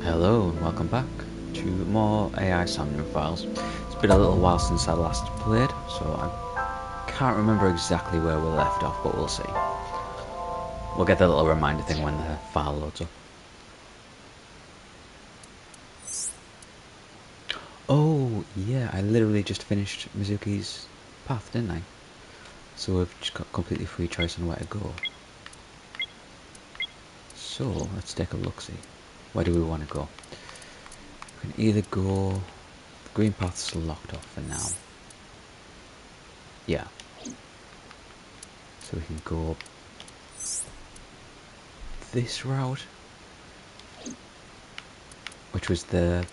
Hello and welcome back to more AI Somnium files. It's been a little while since I last played, so I can't remember exactly where we left off, but we'll see. We'll get the little reminder thing when the file loads up. Oh, yeah, I literally just finished Mizuki's path, didn't I? So we've just got completely free choice on where to go. So, let's take a look-see. Where do we want to go? We can either go... The green path's locked off for now. Yeah. So we can go this route, which was the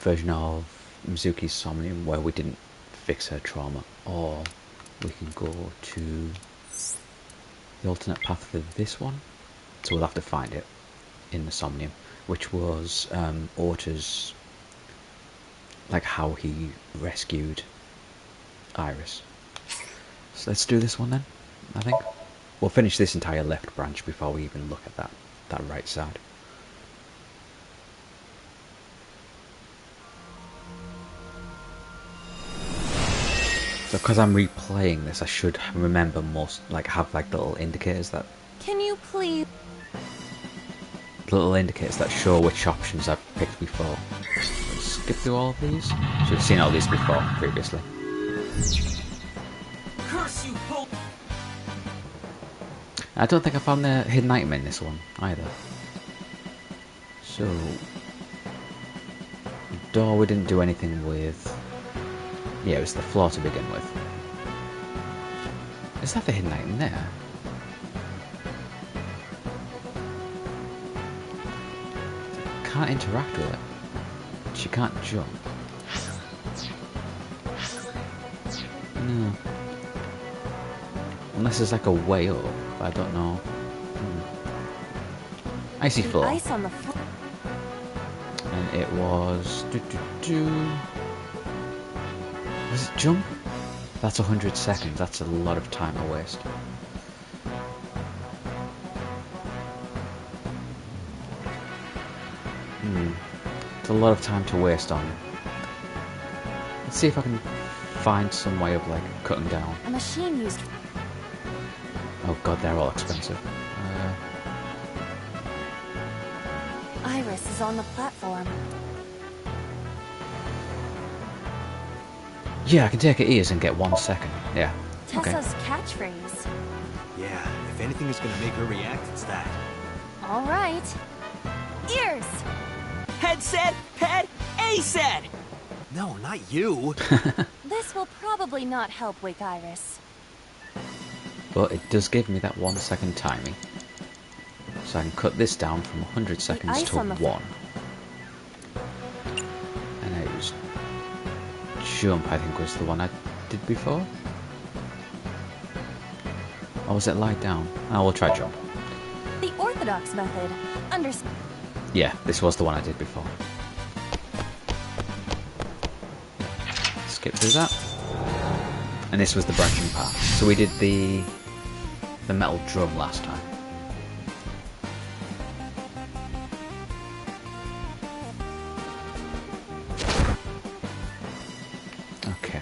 version of Mizuki's Somnium where we didn't fix her trauma, or we can go to the alternate path for this one, so we'll have to find it in the Somnium, which was Otas, like how he rescued Iris. So let's do this one then, I think. We'll finish this entire left branch before we even look at that right side. So because I'm replaying this, I should remember most, like have like little indicators that... Can you please... Little indicators that show which options I've picked before. Let's skip through all of these. Should have seen all these before, previously. Curse you, Pope! I don't think I found the hidden item in this one, either. So... The door we didn't do anything with... Yeah, it was the floor to begin with. Is that the hidden item there? Can't interact with it. She can't jump. No. Unless there's like a way up, but I don't know. Icy floor. Ice on the floor. And it was... Was it jump? That's 100 seconds. That's a lot of time to waste. It's a lot of time to waste on. Let's see if I can find some way of like cutting down. A machine used... Oh god, they're all expensive. Iris is on the platform. Yeah, I can take her ears and get 1 second. Yeah. Tessa's catchphrase. Yeah, if anything is gonna make her react, it's that. All right. Ears! Head said, head, A said! No, not you! This will probably not help wake Iris. But it does give me that 1 second timing. So I can cut this down from 100 seconds to 1. And I use jump, I think was the one I did before. Or was it lie down? Oh, we'll try jump. The orthodox method. Understand. Yeah, this was the one I did before. Skip through that. And this was the branching path. So we did the metal drum last time. Okay.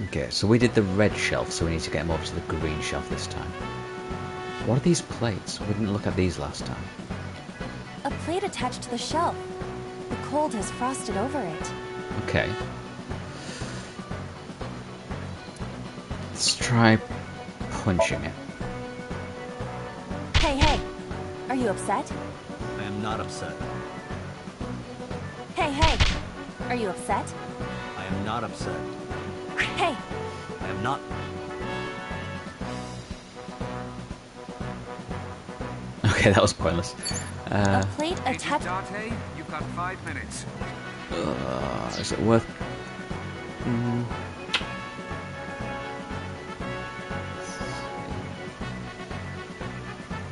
Okay, so we did the red shelf, so we need to get him over to the green shelf this time. What are these plates? We didn't look at these last time. A plate attached to the shelf. The cold has frosted over it. Okay. Let's try punching it. Hey, hey! Are you upset? I am not upset. Hey, hey! Are you upset? I am not upset. Hey! I am not... Okay, that was pointless. A plate attached... Date, you've got 5 minutes. Is it worth...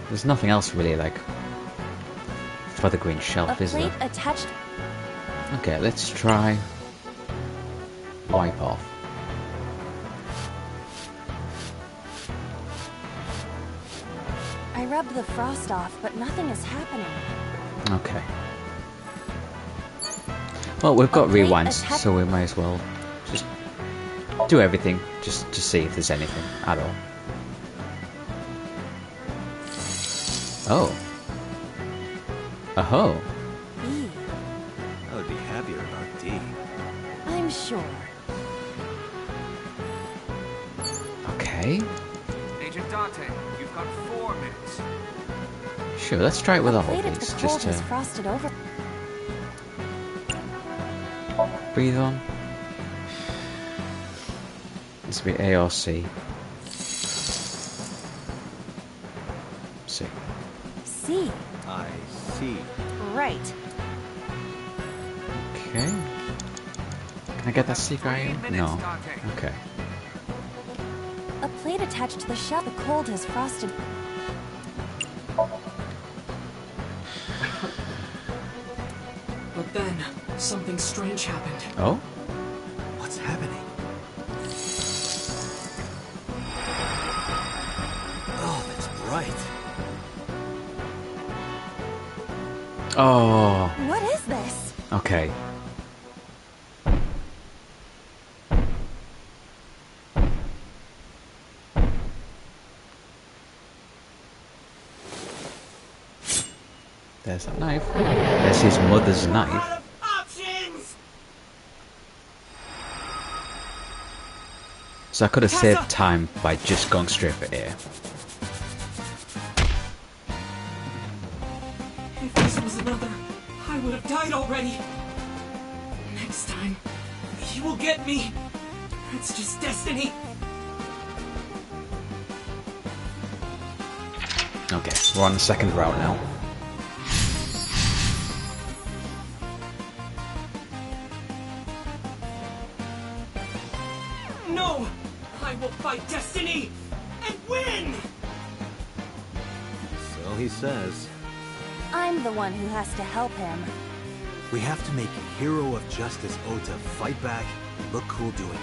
There's nothing else really, like, for the green shelf, A is plate there? attached... Okay, let's try... wipe off. I rubbed the frost off, but nothing is happening. Okay. Well, we've got A plate rewinds, attached- so we may as well just do everything just to see if there's anything at all. Oh. Oh. E. I would be happier about D. I'm sure. Okay. Agent Dante, you've got 4 minutes. Sure, let's try it with A all plate of of these, the just cold has to frosted over. breathe on. This will be A or C. C. C. I see. Right. Okay. Can I get that C guy in? 3 minutes, No. Dante. Okay. A plate attached to the shelf. The cold has frosted. But then, something strange happened. Oh? What's happening? Oh, that's bright. Oh. What is this? Okay. There's that knife. There's his mother's knife. Options! So I could have saved time by just going straight for A. If this was another, I would have died already. Next time, he will get me. It's just destiny. Okay, we're on the second route now. No! I will fight destiny and win! So he says. I'm the one who has to help him. We have to make a hero of justice Ota fight back and look cool doing it.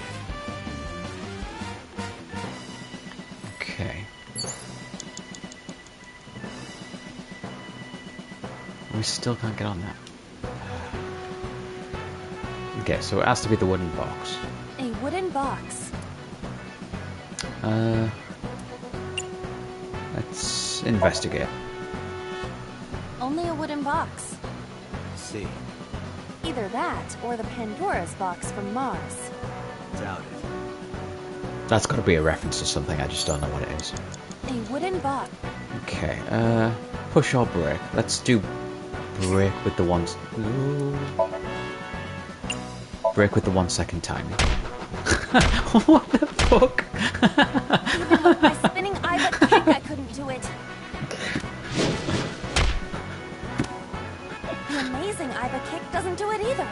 Okay. We still can't get on that. Okay, so it has to be the wooden box. A wooden box. Let's investigate. Only a wooden box. See, Either that or the Pandora's box from Mars. doubt it. That's got to be a reference to something, I just don't know what it is. A wooden box. Okay, push or break. Let's do break with the ones. Break with the 1 second timing. What the fuck? Even with my spinning eye but kick, I couldn't do it. The amazing Iva kick doesn't do it either.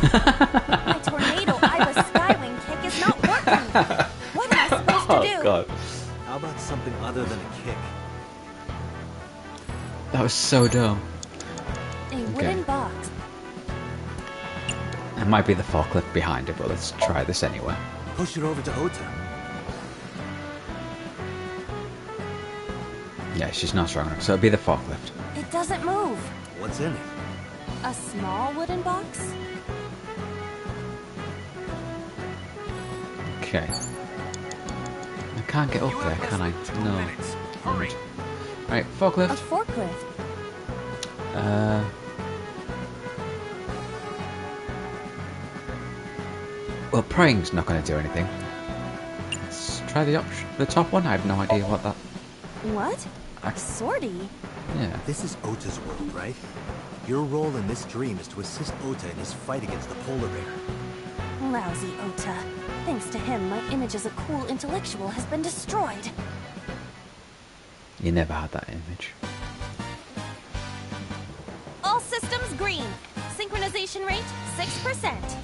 My tornado Iva skywing kick is not working. What am I supposed to do? Oh god, How about something other than a kick? that was so dumb. A wooden box. It might be the forklift behind it, but let's try this anyway. Push it over to Ota. Yeah, she's not strong enough, so it'll be the forklift. It doesn't move. What's in it? A small wooden box? Okay. I can't get up You there, have can I? less than 2 No. minutes. Hurry. Right, A forklift. forklift. Well, praying's not going to do anything. Let's try the top one. I have no idea what that. What? I- Sortie? Yeah. This is Ota's world, right? Your role in this dream is to assist Ota in his fight against the polar bear. Lousy Ota. Thanks to him, my image as a cool intellectual has been destroyed. You never had that image. All systems green. Synchronization rate 6%.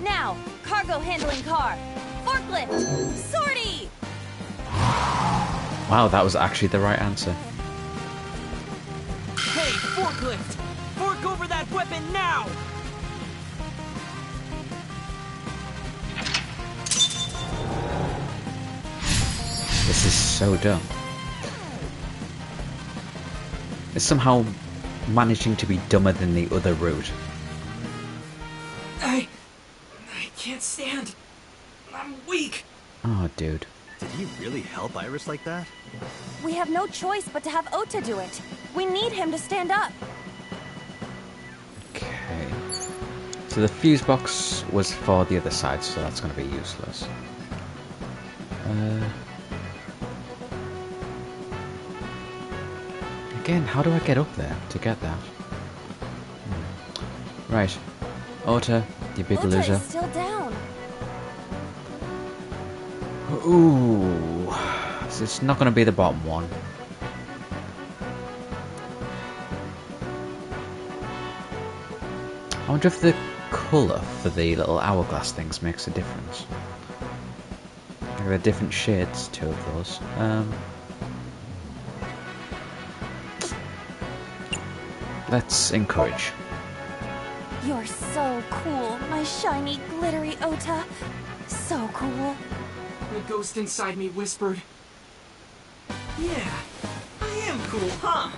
Now, cargo handling car. Forklift. Sortie! Wow, that was actually the right answer. Hey, forklift! Fork over that weapon now! This is so dumb. It's somehow managing to be dumber than the other route. I can't stand. I'm weak. Oh, dude. Did he really help Iris like that? We have no choice but to have Ota do it. We need him to stand up. Okay. So the fuse box was for the other side, so that's going to be useless. Again, how do I get up there to get that? Right. Ota, you big Ota loser. is still down. Ooh. So it's not going to be the bottom one. I wonder if the colour for the little hourglass things makes a difference. There are different shades, two of those. Let's encourage. You're so cool, my shiny, glittery Ota. So cool. The ghost inside me whispered. Yeah, I am cool, huh?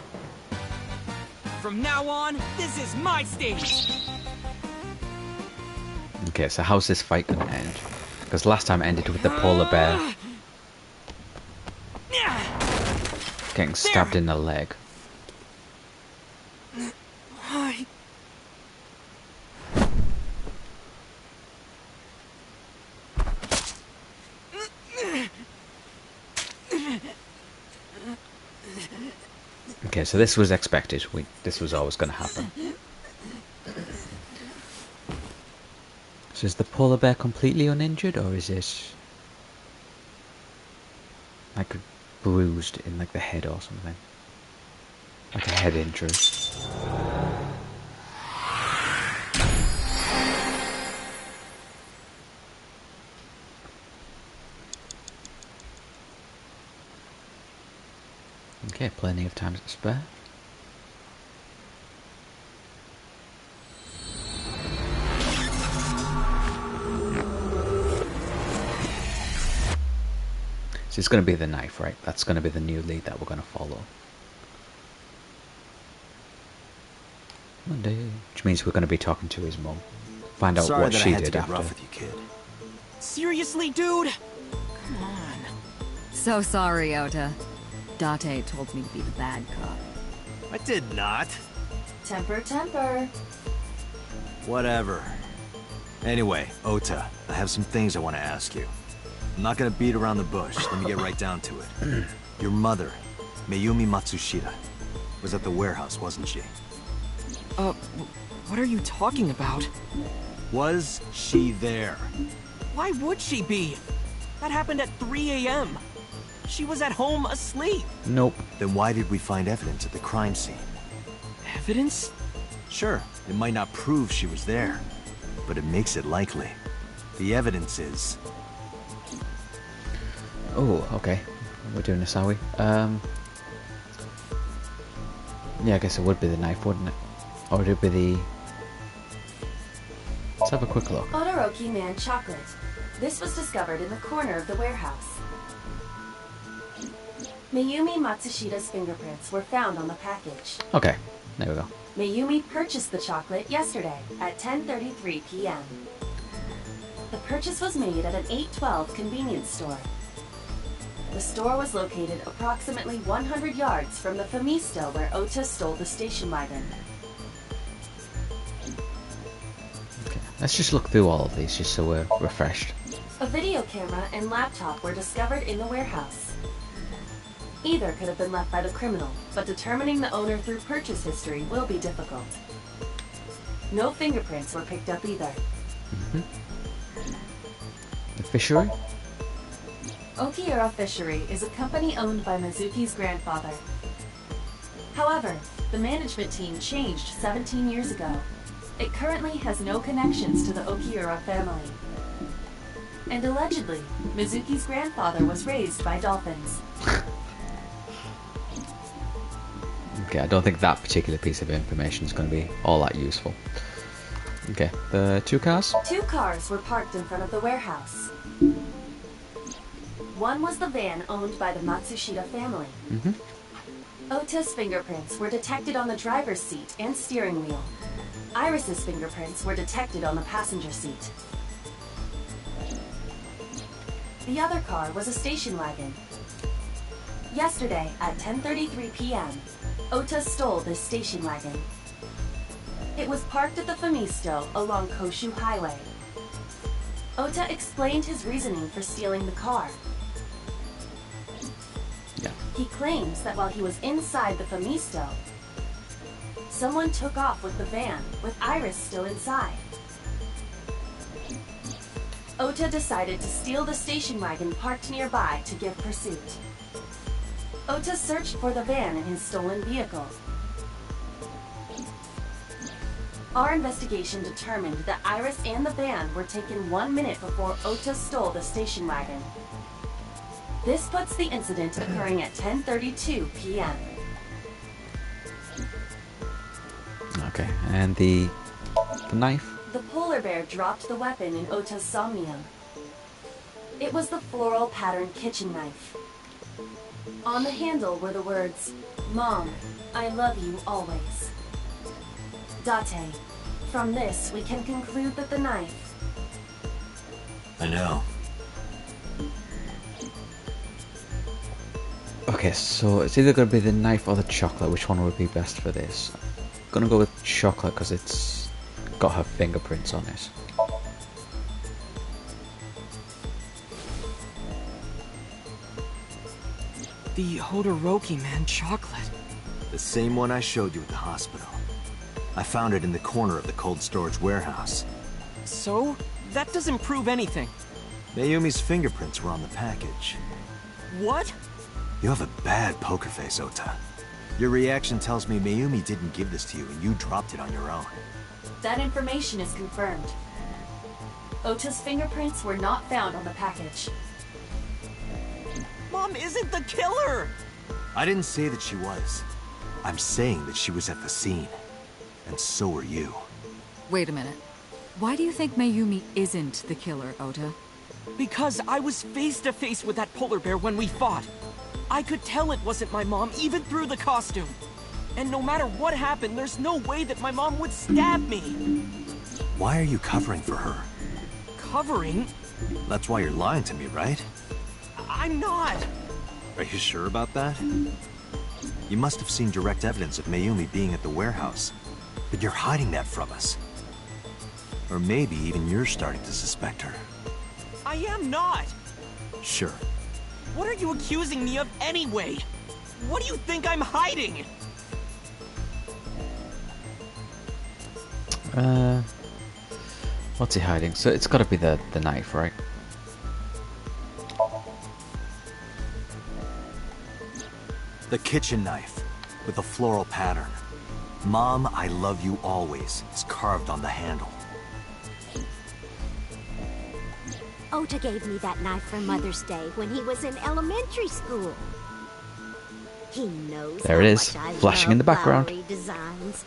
From now on, this is my stage. Okay, so how's this fight going to end? Because last time it ended with the polar bear getting stabbed in the leg. Okay, so this was expected. This was always going to happen. So is the polar bear completely uninjured, or is it like bruised in like the head or something? Like a head injury. Okay, plenty of time to spare. So it's going to be the knife, right? That's going to be the new lead that we're going to follow. Monday. Which means we're going to be talking to his mum. Find out Sorry what that she I had did to get after. rough with you, kid. Seriously, dude? Come on. So sorry, Ota. Date told me to be the bad cop. I did not. Temper, temper. Whatever. Anyway, Ota, I have some things I want to ask you. I'm not gonna beat around the bush. Let me get right down to it. Your mother, Mayumi Matsushita, was at the warehouse, wasn't she? What are you talking about? Was she there? Why would she be? That happened at 3 a.m. She was at home asleep. Nope. Then why did we find evidence at the crime scene? Evidence? Sure, it might not prove she was there, but it makes it likely. The evidence is... Oh, okay. We're doing this, are we? Yeah, I guess it would be the knife, wouldn't it? Or would it be the... Let's have a quick look. Todoroki Man chocolate. This was discovered in the corner of the warehouse. Mayumi Matsushita's fingerprints were found on the package. Okay, there we go. Mayumi purchased the chocolate yesterday at 10:33 p.m. The purchase was made at an 812 convenience store. The store was located approximately 100 yards from the Famisto where Ota stole the station wagon. Okay, let's just look through all of these just so we're refreshed. A video camera and laptop were discovered in the warehouse. Either could have been left by the criminal, but determining the owner through purchase history will be difficult. No fingerprints were picked up either. The fishery? Okiura Fishery is a company owned by Mizuki's grandfather. However, the management team changed 17 years ago. It currently has no connections to the Okiura family. And allegedly, Mizuki's grandfather was raised by dolphins. Okay, I don't think that particular piece of information is going to be all that useful. Okay, the two cars? 2 cars were parked in front of the warehouse. One was the van owned by the Matsushita family. Ota's fingerprints were detected on the driver's seat and steering wheel. Iris's fingerprints were detected on the passenger seat. The other car was a station wagon. Yesterday at 10:33 p.m., Ota stole this station wagon. It was parked at the Famisto along Koshu Highway. Ota explained his reasoning for stealing the car. He claims that while he was inside the Famisto, someone took off with the van, with Iris still inside. Ota decided to steal the station wagon parked nearby to give pursuit. Ota searched for the van in his stolen vehicle. Our investigation determined that Iris and the van were taken 1 minute before Ota stole the station wagon. This puts the incident occurring at 10:32 p.m. Okay, and the knife? The polar bear dropped the weapon in Ota's Somnium. It was the floral pattern kitchen knife. On the handle were the words, "Mom, I love you always." Date, from this we can conclude that the knife... I know. Okay, so it's either going to be the knife or the chocolate. Which one would be best for this? I'm going to go with chocolate because it's got her fingerprints on it. The Hodoroki man chocolate. The same one I showed you at the hospital. I found it in the corner of the cold storage warehouse. So? That doesn't prove anything. Mayumi's fingerprints were on the package. What? You have a bad poker face, Ota. Your reaction tells me Mayumi didn't give this to you and you dropped it on your own. That information is confirmed. Ota's fingerprints were not found on the package. Mom isn't the killer! I didn't say that she was. I'm saying that she was at the scene. And so were you. Wait a minute. Why do you think Mayumi isn't the killer, Ota? Because I was face to face with that polar bear when we fought. I could tell it wasn't my mom, even through the costume. And no matter what happened, there's no way that my mom would stab me. Why are you covering for her? Covering? That's why you're lying to me, right? I'm not. Are you sure about that? You must have seen direct evidence of Mayumi being at the warehouse. But you're hiding that from us. Or maybe even you're starting to suspect her. I am not. Sure. What are you accusing me of anyway? What do you think I'm hiding? What's he hiding? So it's got to be the knife, right? The kitchen knife with the floral pattern. Mom, I love you always is carved on the handle. Ota gave me that knife for Mother's Day when he was in elementary school. He knows There how it is, much I flashing love in the background. flowery designs.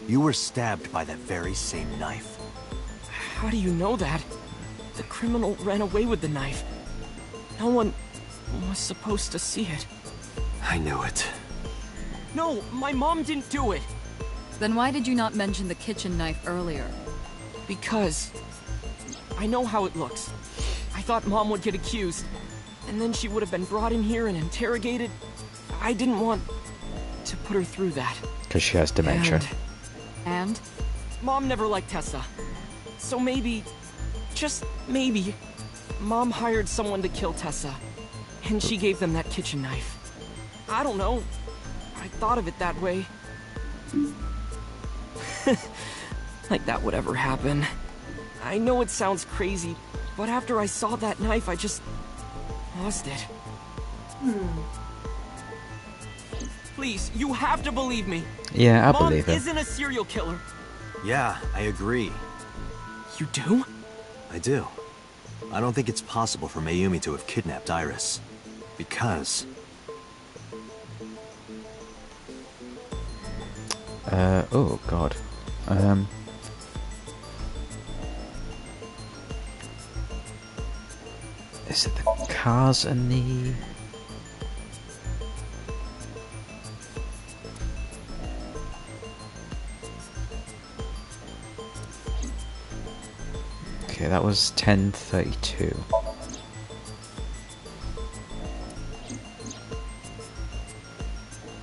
You were stabbed by that very same knife. How do you know that? The criminal ran away with the knife. No one was supposed to see it. I knew it. No, my mom didn't do it. Then why did you not mention the kitchen knife earlier? Because I know how it looks. I thought Mom would get accused, and then she would have been brought in here and interrogated. I didn't want to put her through that. Because she has dementia. And? Mom never liked Tessa. So maybe, just maybe, Mom hired someone to kill Tessa, and she gave them that kitchen knife. I don't know. I thought of it that way. Like that would ever happen. I know it sounds crazy, but after I saw that knife, I just lost it. Please, you have to believe me. Yeah, I Mom believe him. isn't a serial killer. Yeah, I agree. You do? I do. I don't think it's possible for Mayumi to have kidnapped Iris. Because... oh god. Is it the cars and the... Okay, that was 10:32.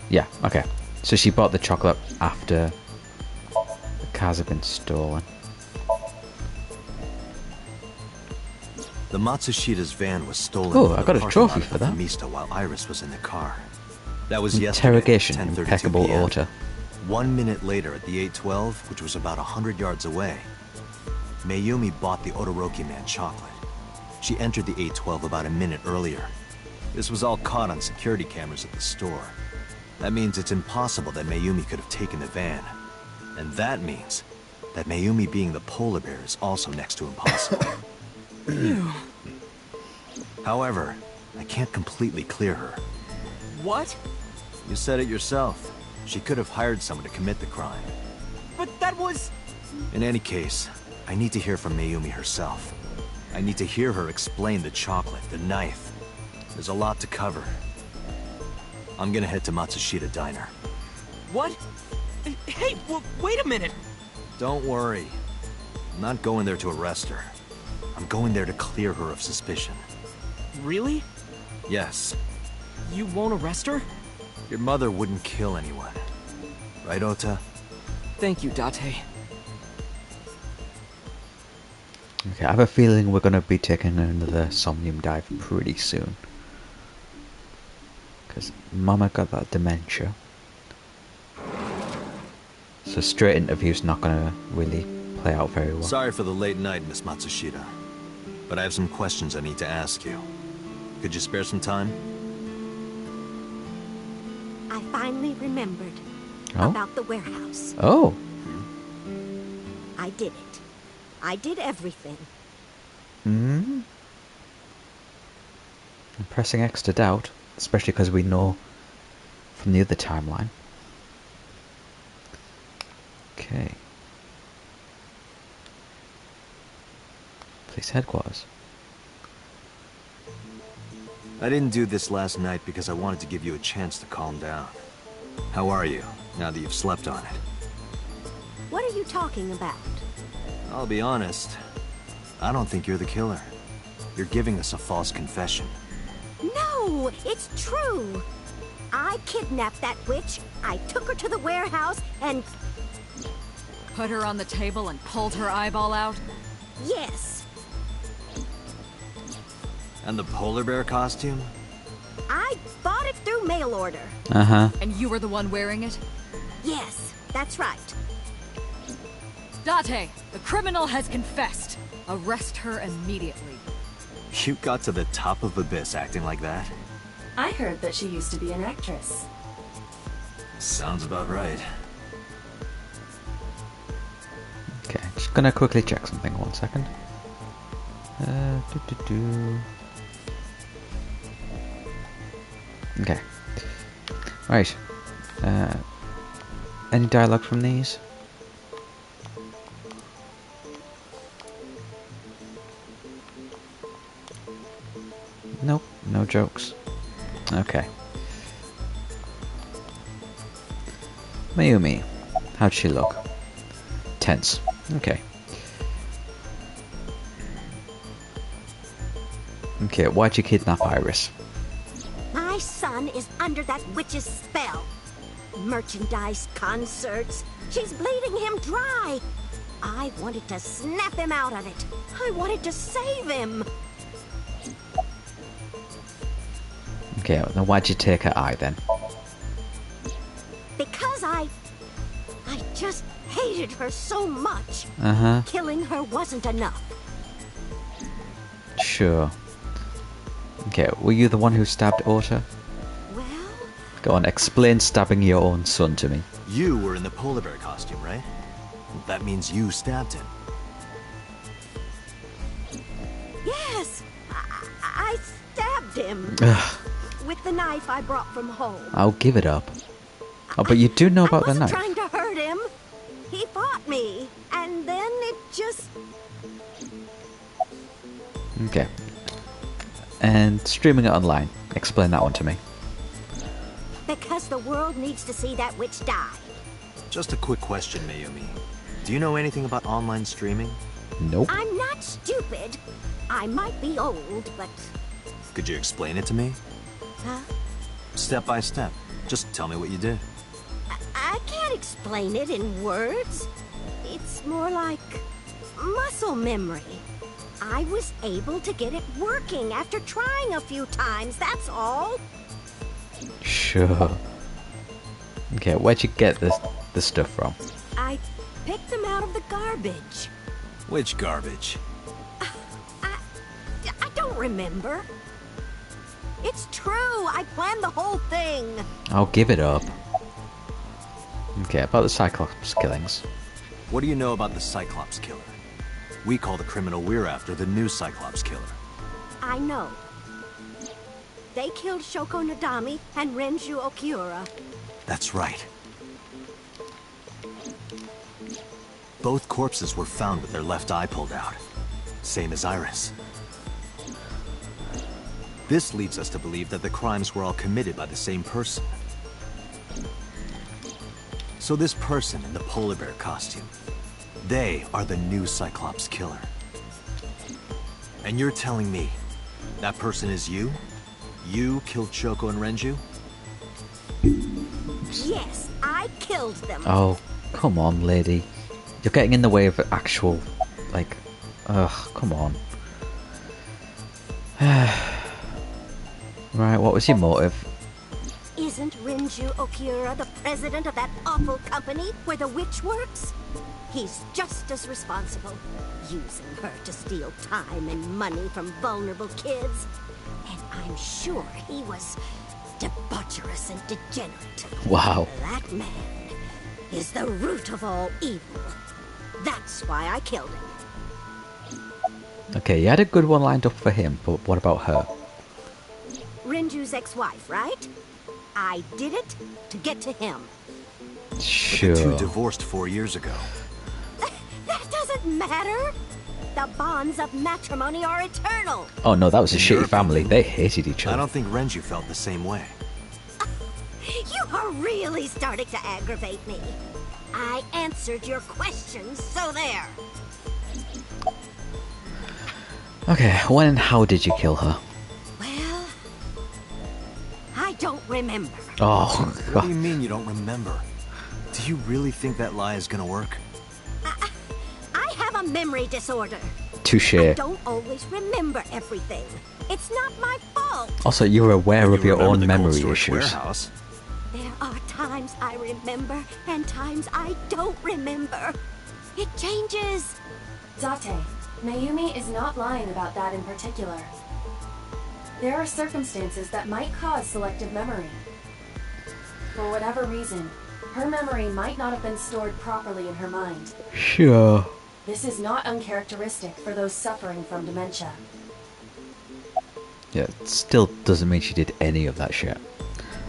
Yeah, okay. So she bought the chocolate after the cars have been stolen. The Matsushida's van was stolen. Oh, from I the got a parking trophy lot for of that. Mista while Iris was in the car. That was yesterday. Interrogation, 10:32 impeccable PM. order. 1 minute later, at the 812, which was about 100 yards away, Mayumi bought the Odoroki man chocolate. She entered the 812 about a minute earlier. This was all caught on security cameras at the store. That means it's impossible that Mayumi could have taken the van. And that means that Mayumi being the polar bear is also next to impossible. Ew. However, I can't completely clear her. What? You said it yourself. She could have hired someone to commit the crime. But that was... In any case, I need to hear from Mayumi herself. I need to hear her explain the chocolate, the knife. There's a lot to cover. I'm gonna head to Matsushita Diner. What? Hey, wait a minute! Don't worry. I'm not going there to arrest her. I'm going there to clear her of suspicion. Really? Yes. You won't arrest her? Your mother wouldn't kill anyone. Right, Ota? Thank you, Date. Okay, I have a feeling we're going to be taking another Somnium dive pretty soon. Because Mama got that dementia. So straight interview's not going to really play out very well. Sorry for the late night, Miss Matsushita. But I have some questions I need to ask you. Could you spare some time? I finally remembered about the warehouse. Oh. I did it. I did everything. Hmm. I'm pressing X to doubt, especially because we know from the other timeline. Okay. Police headquarters. I didn't do this last night because I wanted to give you a chance to calm down. How are you, now that you've slept on it? What are you talking about? I'll be honest. I don't think you're the killer. You're giving us a false confession. No, it's true. I kidnapped that witch. I took her to the warehouse and... Put her on the table and pulled her eyeball out? Yes, And the polar bear costume? I bought it through mail order. Uh-huh. And you were the one wearing it? Yes, that's right. Date, the criminal has confessed. Arrest her immediately. You got to the top of Abyss acting like that? I heard that she used to be an actress. Sounds about right. Okay, just gonna quickly check something. 1 second. Okay. Right. Any dialogue from these? Nope, no jokes. Okay. Mayumi. How'd she look? Tense. Okay. Okay, why'd you kidnap Iris? My son is under that witch's spell. Merchandise, concerts. She's bleeding him dry. I wanted to snap him out of it. I wanted to save him. Okay, then why'd you take her eye then? Because I just hated her so much. Uh-huh. Killing her wasn't enough. Sure. Okay, were you the one who stabbed Ota? Well, Go on, explain stabbing your own son to me. You were in the polar bear costume, right? That means you stabbed him. yes, I stabbed him Ugh, with the knife I brought from home. I'll give it up. Oh, but you do know about I the wasn't knife. trying to hurt him. He fought me, and then it just... Okay. and streaming it online? Explain that one to me. Because the world needs to see that witch die. Just a quick question, Mayumi. Do you know anything about online streaming? Nope. I'm not stupid. I might be old, but... Could you explain it to me? Huh? Step by step. Just tell me what you did. I can't explain it in words. It's more like muscle memory. I was able to get it working after trying a few times, that's all. Sure. Okay, where'd you get this stuff from? I picked them out of the garbage. Which garbage? I don't remember. It's true, I planned the whole thing. I'll give it up. Okay, about the Cyclops killings. What do you know about the Cyclops killer? We call the criminal we're after the new Cyclops killer. I know. They killed Shoko Nadami and Renju Okiura. That's right. Both corpses were found with their left eye pulled out. Same as Iris. This leads us to believe that the crimes were all committed by the same person. So this person in the polar bear costume, they are the new Cyclops killer. And you're telling me that person is you? You killed Shoko and Renju? Yes, I killed them. Oh, come on, lady. You're getting in the way of actual, like, ugh, come on. Right, what was your motive? Isn't Renju Okiura the president of that awful company where the witch works? He's just as responsible, using her to steal time and money from vulnerable kids. And I'm sure he was debaucherous and degenerate. Wow. That man is the root of all evil. That's why I killed him. Okay, you had a good one lined up for him, but what about her? Renju's ex-wife, right? I did it to get to him. Sure. But the two divorced 4 years ago. That doesn't matter. The bonds of matrimony are eternal. Oh no, that was a In shitty your family. opinion, They hated each I other. don't think Renju felt the same way. You are really starting to aggravate me. I answered your questions, so there. Okay, when and how did you kill her? Well, I don't remember. Oh, What do you God. mean you don't remember? Do you really think that lie is gonna work? I have a memory disorder. Touche. I don't always remember everything. It's not my fault. Also, you were aware of You your remember own the cold memory storage issues. warehouse? There are times I remember and times I don't remember. It changes. Date, Mayumi is not lying about that in particular. There are circumstances that might cause selective memory. For whatever reason, her memory might not have been stored properly in her mind. Sure. This is not uncharacteristic for those suffering from dementia. Yeah, it still doesn't mean she did any of that shit.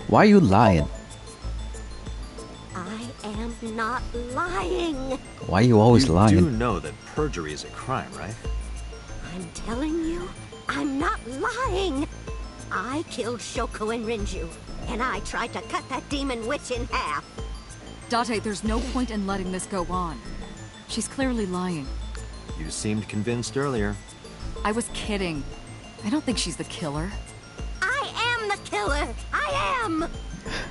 Why are you lying? I am not lying. Why are you always You lying? do know that perjury is a crime, right? I'm telling you, I'm not lying. I killed Shoko and Renju, and I tried to cut that demon witch in half. Date, there's no point in letting this go on. She's clearly lying. You seemed convinced earlier. I was kidding. I don't think she's the killer. I am the killer. I am.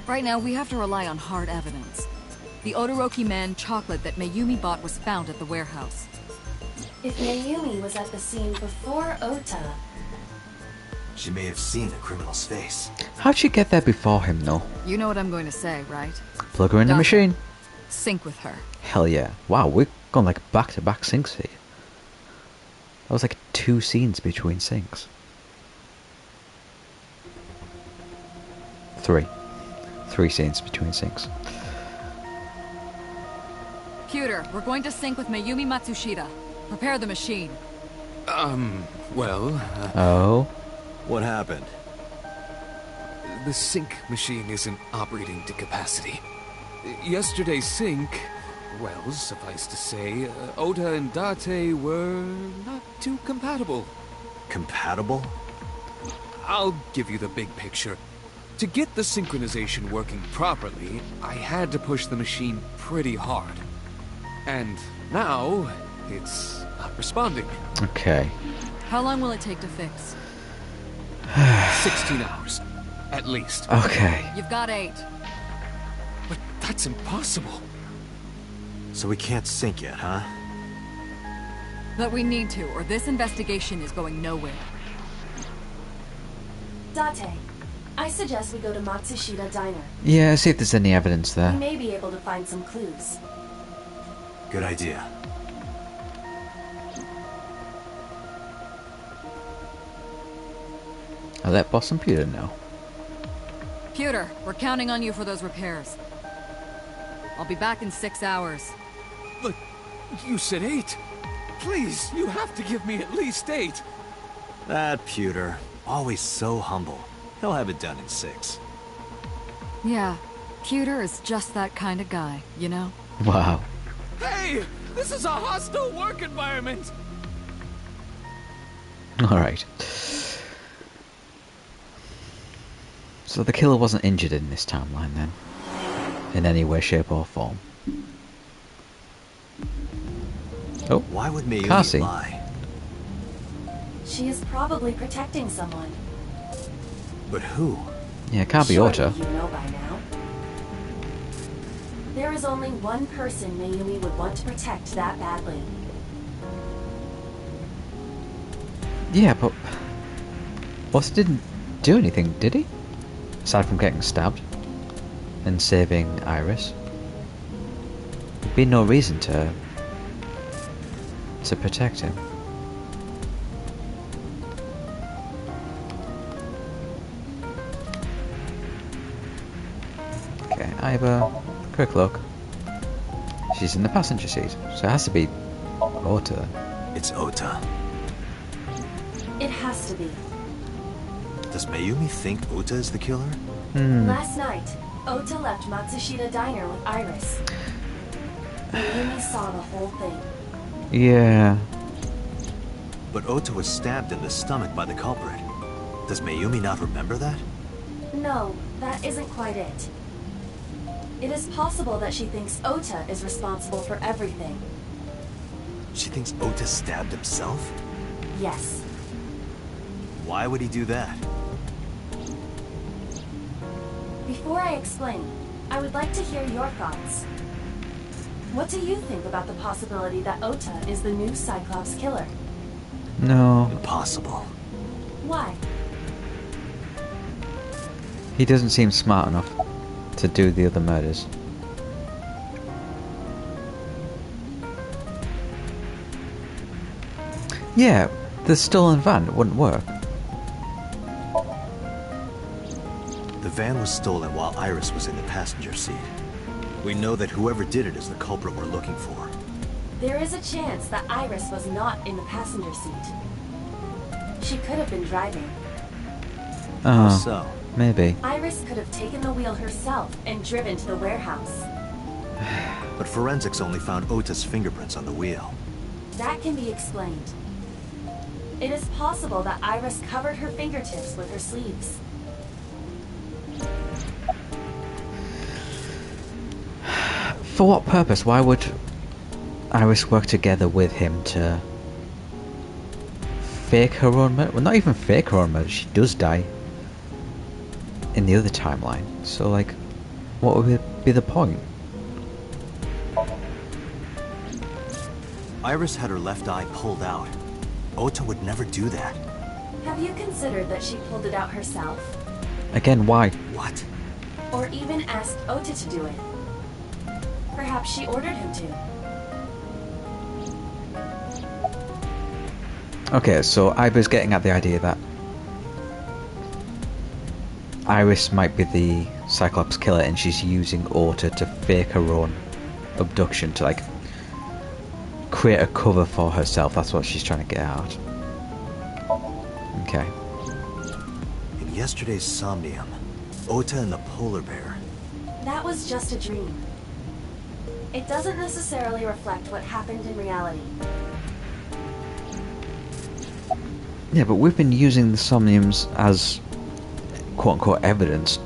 Right now, we have to rely on hard evidence. The Odoroki Man chocolate that Mayumi bought was found at the warehouse. If Mayumi was at the scene before Ota, She may have seen the criminal's face. How'd she get there before him, though? You know what I'm going to say, right? Plug her in the Date. machine. Sync with her. Hell yeah. Wow, we've gone like back-to-back syncs here. That was like 2 scenes between syncs. 3. 3 scenes between syncs. Computer, we're going to sync with Mayumi Matsushita. Prepare the machine. Well, Oh. What happened? the sync machine isn't operating to capacity. Yesterday's sync, well, suffice to say, Ota and Date were not too compatible. Compatible? I'll give you the big picture. To get the synchronization working properly, I had to push the machine pretty hard. And now, it's not responding. Okay. How long will it take to fix? 16 hours, at least. Okay. You've got 8. But that's impossible. So we can't sync yet, huh? But we need to, or this investigation is going nowhere. Date, I suggest we go to Matsushita Diner. Yeah, see if there's any evidence We there. may be able to find some clues. Good idea. I'll let Boss and Peter know. Pewter, we're counting on you for those repairs. I'll be back in 6 hours. But you said 8. Please, you have to give me at least 8. That Pewter, always so humble. He'll have it done in 6. Yeah, Pewter is just that kind of guy, you know? Wow. Hey! This is a hostile work environment! Alright. So the killer wasn't injured in this timeline then? In any way, shape or form? Oh, Why would Mayumi Kasi. lie? She is probably protecting someone. But who? Yeah, it can't be Surely Ota. you know by now. There is only one person Mayumi would want to protect that badly. Yeah, but Ota didn't do anything, did he? Aside from getting stabbed and saving Iris. There'd be no reason to protect him. Okay, Iva, quick look. She's in the passenger seat, so it has to be Ota. It's Ota. It has to be. Does Mayumi think Ota is the killer? Last night, Ota left Matsushita Diner with Iris. Mayumi saw the whole thing. Yeah. But Ota was stabbed in the stomach by the culprit. Does Mayumi not remember that? No, that isn't quite it. It is possible that she thinks Ota is responsible for everything. She thinks Ota stabbed himself? Yes. Why would he do that? Before I explain, I would like to hear your thoughts. What do you think about the possibility that Ota is the new Cyclops killer? No. Impossible. Why? He doesn't seem smart enough to do the other murders. Yeah, the stolen van wouldn't work. The van was stolen while Iris was in the passenger seat. We know that whoever did it is the culprit we're looking for. There is a chance that Iris was not in the passenger seat. She could have been driving. How Oh, so? maybe. Iris could have taken the wheel herself and driven to the warehouse. But forensics only found Ota's fingerprints on the wheel. That can be explained. It is possible that Iris covered her fingertips with her sleeves. For what purpose? Why would Iris work together with him to fake her own murder? Well, not even fake her own murder. She does die in the other timeline. So, like, what would be the point? Iris had her left eye pulled out. Ota would never do that. Have you considered that she pulled it out herself? Again, why? What? Or even asked Ota to do it? Perhaps she ordered him to. Okay, so Iva's getting at the idea that Iris might be the Cyclops killer and she's using Ota to fake her own abduction to, like, create a cover for herself. That's what she's trying to get out. Okay. In yesterday's Somnium, Ota and the polar bear. That was just a dream. It doesn't necessarily reflect what happened in reality. Yeah, but we've been using the Somniums as quote-unquote evidence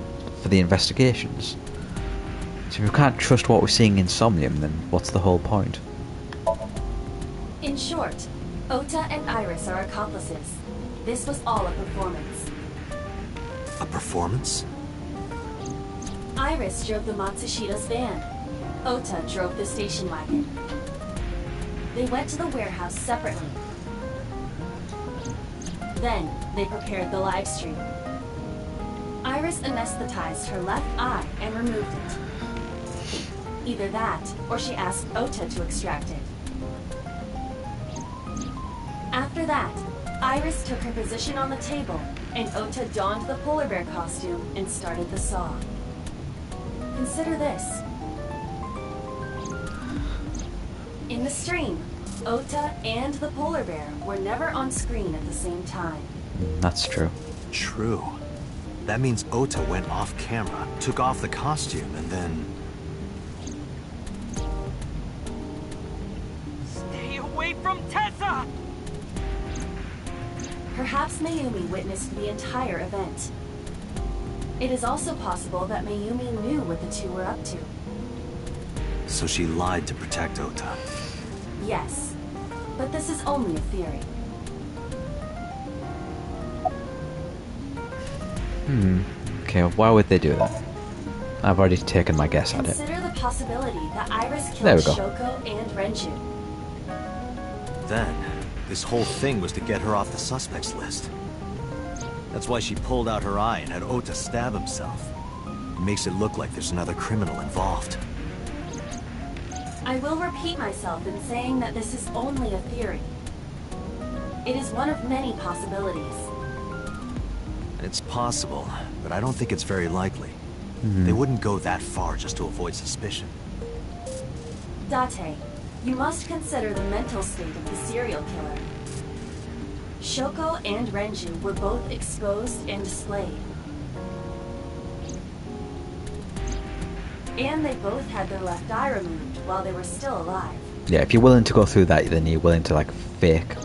for the investigations. So if we can't trust what we're seeing in Somnium, then what's the whole point? In short, Ota and Iris are accomplices. This was all a performance. A performance? Iris drove the Matsushida's van. Ota drove the station wagon. They went to the warehouse separately. Then, they prepared the live stream. Iris anesthetized her left eye and removed it. Either that, or she asked Ota to extract it. After that, Iris took her position on the table, and Ota donned the polar bear costume and started the saw. Consider this. In the stream, Ota and the polar bear were never on screen at the same time. That's true. True. That means Ota went off camera, took off the costume, and then... Stay away from Tessa! Perhaps Mayumi witnessed the entire event. It is also possible that Mayumi knew what the two were up to. So she lied to protect Ota. Yes, but this is only a theory. Okay, why would they do that? I've already taken my guess at it. Consider the possibility that Iris There killed we go. Shoko and Renju. Then, this whole thing was to get her off the suspects list. That's why she pulled out her eye and had Ota stab himself. It makes it look like there's another criminal involved. I will repeat myself in saying that this is only a theory. It is one of many possibilities. It's possible, but I don't think it's very likely. They wouldn't go that far just to avoid suspicion. Date, you must consider the mental state of the serial killer. Shoko and Renju were both exposed and displayed. And they both had their left eye removed while they were still alive. Yeah, if you're willing to go through that, then you're willing to, like, fake.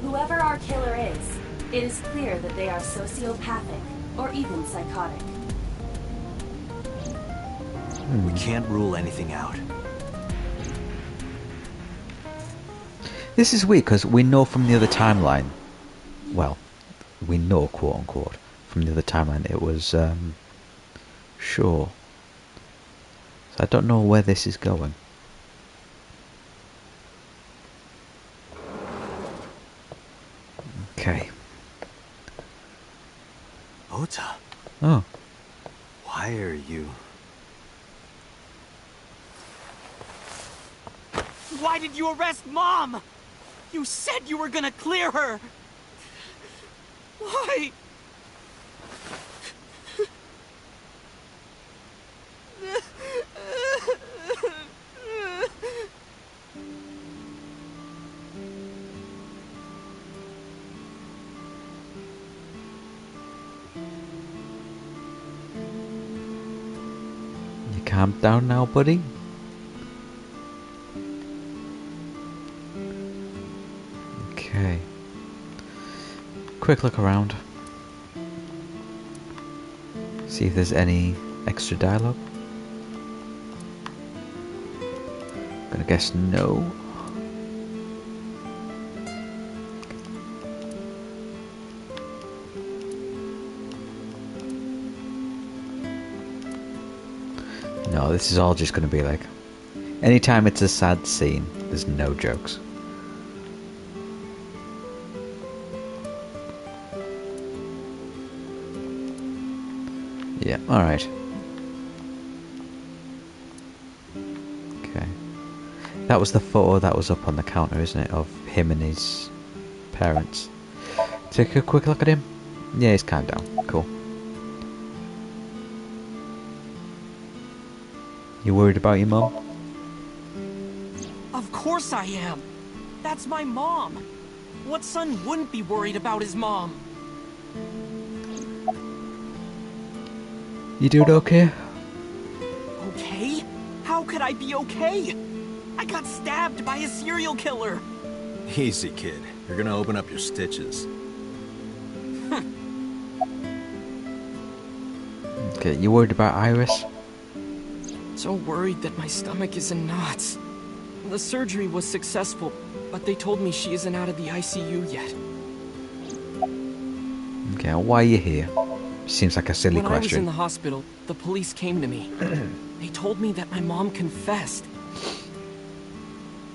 Whoever our killer is, it is clear that they are sociopathic or even psychotic. We can't rule anything out. This is weird, because we know from the other timeline... Well, we know, quote-unquote, from the other timeline it was, sure. So I don't know where this is going. Okay. Ota, Oh. why are you... Why did you arrest Mom? You said you were gonna clear her! Why? You calm down now, buddy? Okay. Quick look around. See if there's any extra dialogue. Gonna guess no. No, this is all just gonna be like... Anytime it's a sad scene, there's no jokes. Yeah, alright. Okay. That was the photo that was up on the counter, isn't it? Of him and his parents. Take a quick look at him. Yeah, he's calmed down. Cool. You worried about your mum? Of course I am. That's my mom. What son wouldn't be worried about his mom? You doing okay? Okay? How could I be okay? I got stabbed by a serial killer. Easy, kid. You're gonna open up your stitches. Okay, you worried about Iris? So worried that my stomach is in knots. The surgery was successful, but they told me she isn't out of the ICU yet. Okay, why are you here? Seems like a silly When I was in question. the hospital, the police came to me. They told me that my mom confessed.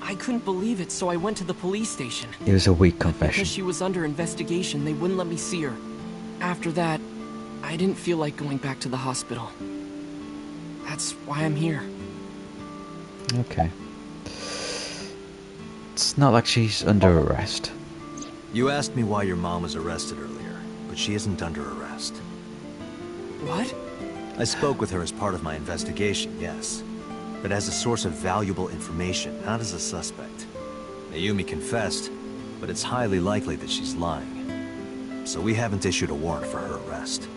I couldn't believe it, so I went to the police station. It was a weak Because confession. she was under investigation, they wouldn't let me see her. After that, I didn't feel like going back to the hospital. That's why I'm here. Okay. It's not like she's under arrest. You asked me why your mom was arrested earlier, but she isn't under arrest. What? I spoke with her as part of my investigation, yes. But as a source of valuable information, not as a suspect. Mayumi confessed, but it's highly likely that she's lying. So we haven't issued a warrant for her arrest.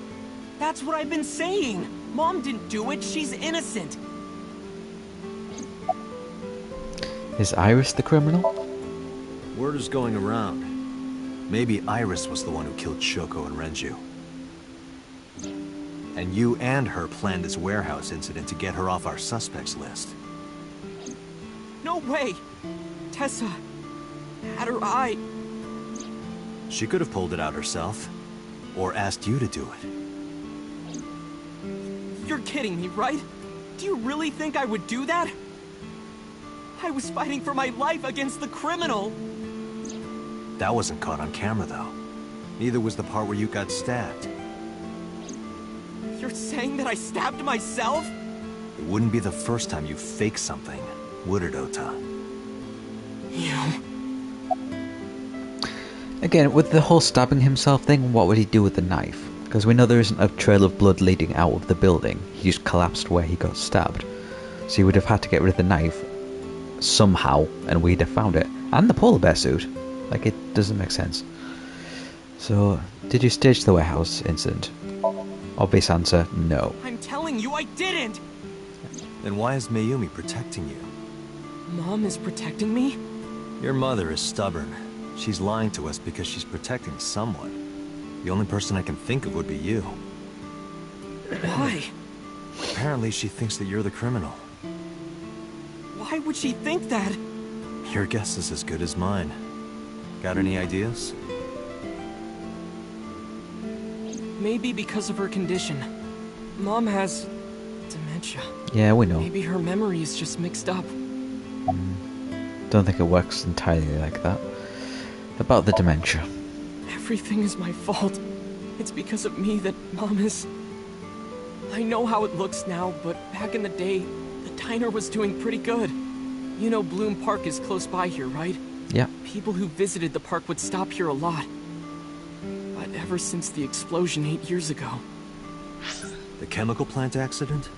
That's what I've been saying! Mom didn't do it, she's innocent! Is Iris the criminal? Word is going around. Maybe Iris was the one who killed Shoko and Renju. And you and her planned this warehouse incident to get her off our suspects list. No way! Tessa had her eye. She could have pulled it out herself. Or asked you to do it. You're kidding me, right? Do you really think I would do that? I was fighting for my life against the criminal! That wasn't caught on camera, though. Neither was the part where you got stabbed. You're saying that I stabbed myself? It wouldn't be the first time you faked something, would it, Ota? You... Again, with the whole stabbing himself thing, what would he do with the knife? Because we know there isn't a trail of blood leading out of the building. He just collapsed where he got stabbed. So he would have had to get rid of the knife somehow, and we'd have found it. And the polar bear suit. Like, it doesn't make sense. So, did you stage the warehouse incident? Obvious answer, no. I'm telling you, I didn't! Then why is Mayumi protecting you? Mom is protecting me? Your mother is stubborn. She's lying to us because she's protecting someone. The only person I can think of would be you. Why? Apparently she thinks that you're the criminal. Why would she think that? Your guess is as good as mine. Got any ideas? Maybe because of her condition. Mom has... dementia. Yeah, we know. Maybe her memory is just mixed up. Don't think it works entirely like that. About the dementia. Everything is my fault. It's because of me that Mom is... I know how it looks now, but back in the day, the diner was doing pretty good. You know Bloom Park is close by here, right? Yeah. People who visited the park would stop here a lot. But ever since the explosion 8 years ago... The chemical plant accident?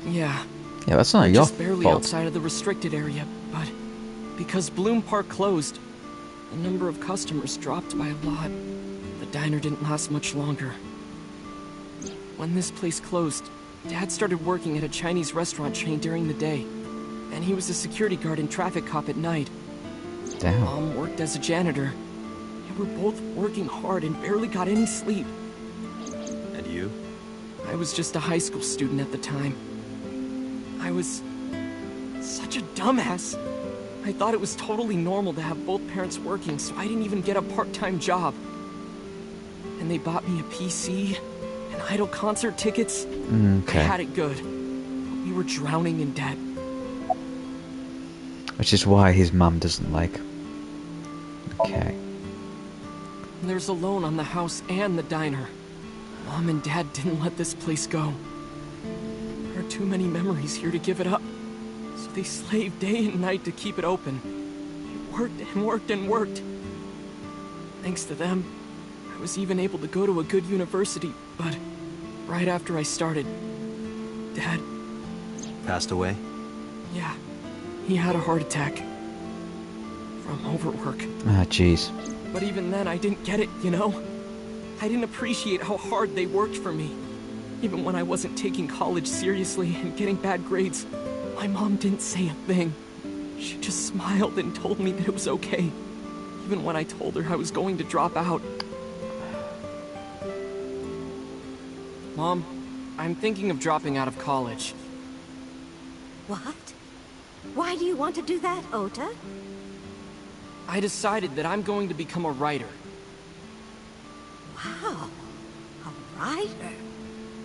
Yeah. Yeah, that's not your Just barely fault. outside of the restricted area, but... because Bloom Park closed, the number of customers dropped by a lot. The diner didn't last much longer. When this place closed, Dad started working at a Chinese restaurant chain during the day. And he was a security guard and traffic cop at night. Damn. Mom worked as a janitor. They were both working hard and barely got any sleep. And you? I was just a high school student at the time. I was... such a dumbass. I thought it was totally normal to have both parents working, so I didn't even get a part-time job. And they bought me a PC and idol concert tickets. Okay. I had it good. But we were drowning in debt. Which is why his mum doesn't like. Okay. There's a loan on the house and the diner. Mom and Dad didn't let this place go. There are too many memories here to give it up. So they slaved day and night to keep it open. They worked and worked and worked. Thanks to them, I was even able to go to a good university, but right after I started, Dad... Passed away? Yeah, he had a heart attack. From overwork. Ah, jeez. But even then, I didn't get it, you know? I didn't appreciate how hard they worked for me. Even when I wasn't taking college seriously and getting bad grades, my mom didn't say a thing. She just smiled and told me that it was okay. even when I told her I was going to drop out. Mom, I'm thinking of dropping out of college. What? Why do you want to do that, Ota? I decided that I'm going to become a writer. Wow. A writer?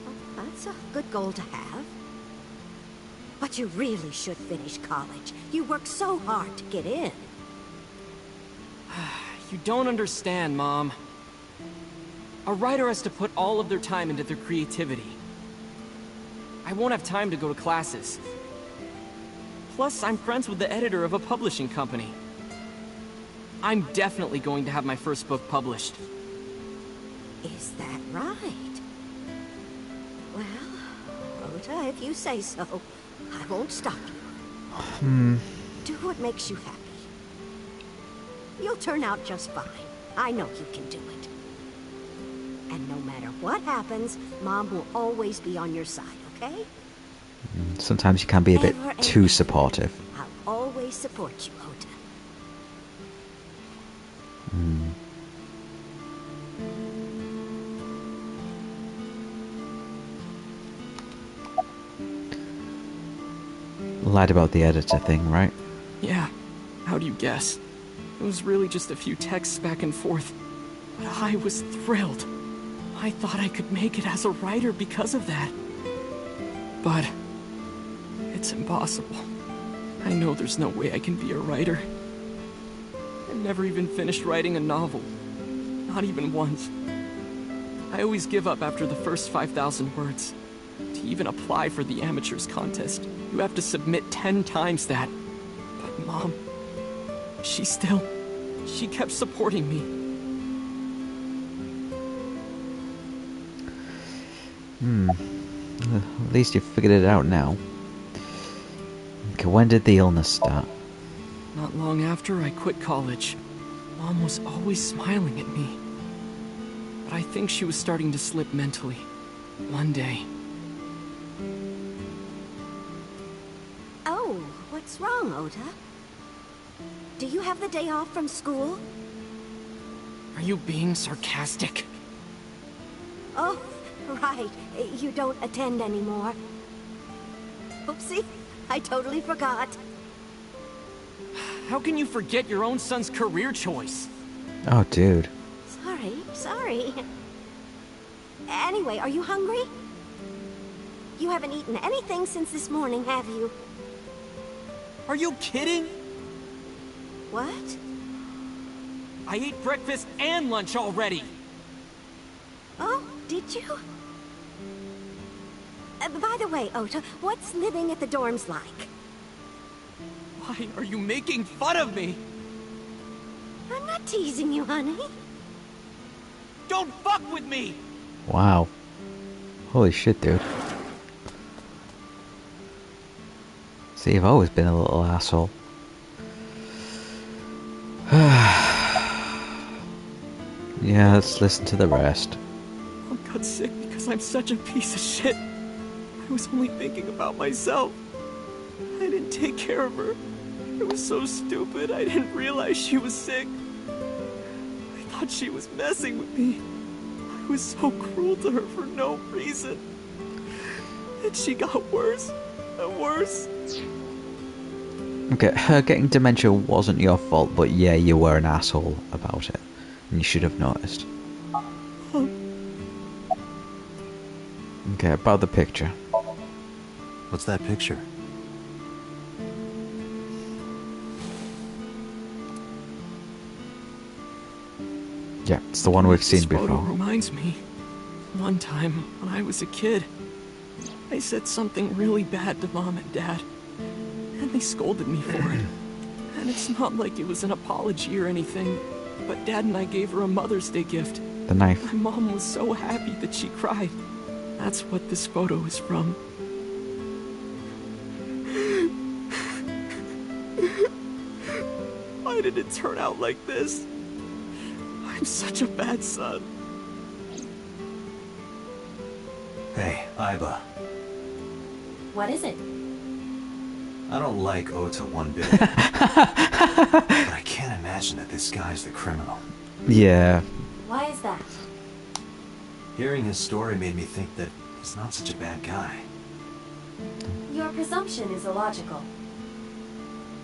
Well, that's a good goal to have. But you really should finish college. You worked so hard to get in. You don't understand, Mom. A writer has to put all of their time into their creativity. I won't have time to go to classes. Plus, I'm friends with the editor of a publishing company. I'm definitely going to have my first book published. Is that right? Well, Ota, if you say so, I won't stop you. Do what makes you happy. You'll turn out just fine. I know you can do it. And no matter what happens, Mom will always be on your side, okay? Sometimes you can be a bit Ever and too ever. supportive. I'll always support you, Ota. Lied about the editor thing, right? Yeah, how do you guess? It was really just a few texts back and forth. But I was thrilled. I thought I could make it as a writer because of that. But it's impossible. I know there's no way I can be a writer. I never even finished writing a novel. Not even once. I always give up after the first 5,000 words. To even apply for the amateurs contest, you have to submit 10 times that. But Mom, she kept supporting me. At least you've figured it out now. Okay, when did the illness start? Not long after I quit college, Mom was always smiling at me. But I think she was starting to slip mentally. One day. Oh, what's wrong, Ota? Do you have the day off from school? Are you being sarcastic? Oh, right. You don't attend anymore. Oopsie, I totally forgot. How can you forget your own son's career choice? Oh, dude. Sorry. Anyway, are you hungry? You haven't eaten anything since this morning, have you? Are you kidding? What? I ate breakfast and lunch already. Oh, did you? By the way, Ota, what's living at the dorms like? Why are you making fun of me? I'm not teasing you, honey. Don't fuck with me! Wow. Holy shit, dude. See, you've always been a little asshole. Yeah, let's listen to the rest. Mom got sick because I'm such a piece of shit. I was only thinking about myself. I didn't take care of her. I was so stupid, I didn't realize she was sick. I thought she was messing with me. I was so cruel to her for no reason. And she got worse and worse. Okay, her getting dementia wasn't your fault, but yeah, you were an asshole about it. And you should have noticed. Okay, about the picture. What's that picture? Yeah, it's the one we've seen This photo before. reminds me. One time, when I was a kid, I said something really bad to Mom and Dad. And they scolded me for it. And it's not like it was an apology or anything. But Dad and I gave her a Mother's Day gift. The knife. My mom was so happy that she cried. That's what this photo is from. Why did it turn out like this? I'm such a bad son. Hey, Aiba. What is it? I don't like Ota one bit. But I can't imagine imagine that this guy's the criminal. Yeah. Why is that? Hearing his story made me think that he's not such a bad guy. Your presumption is illogical.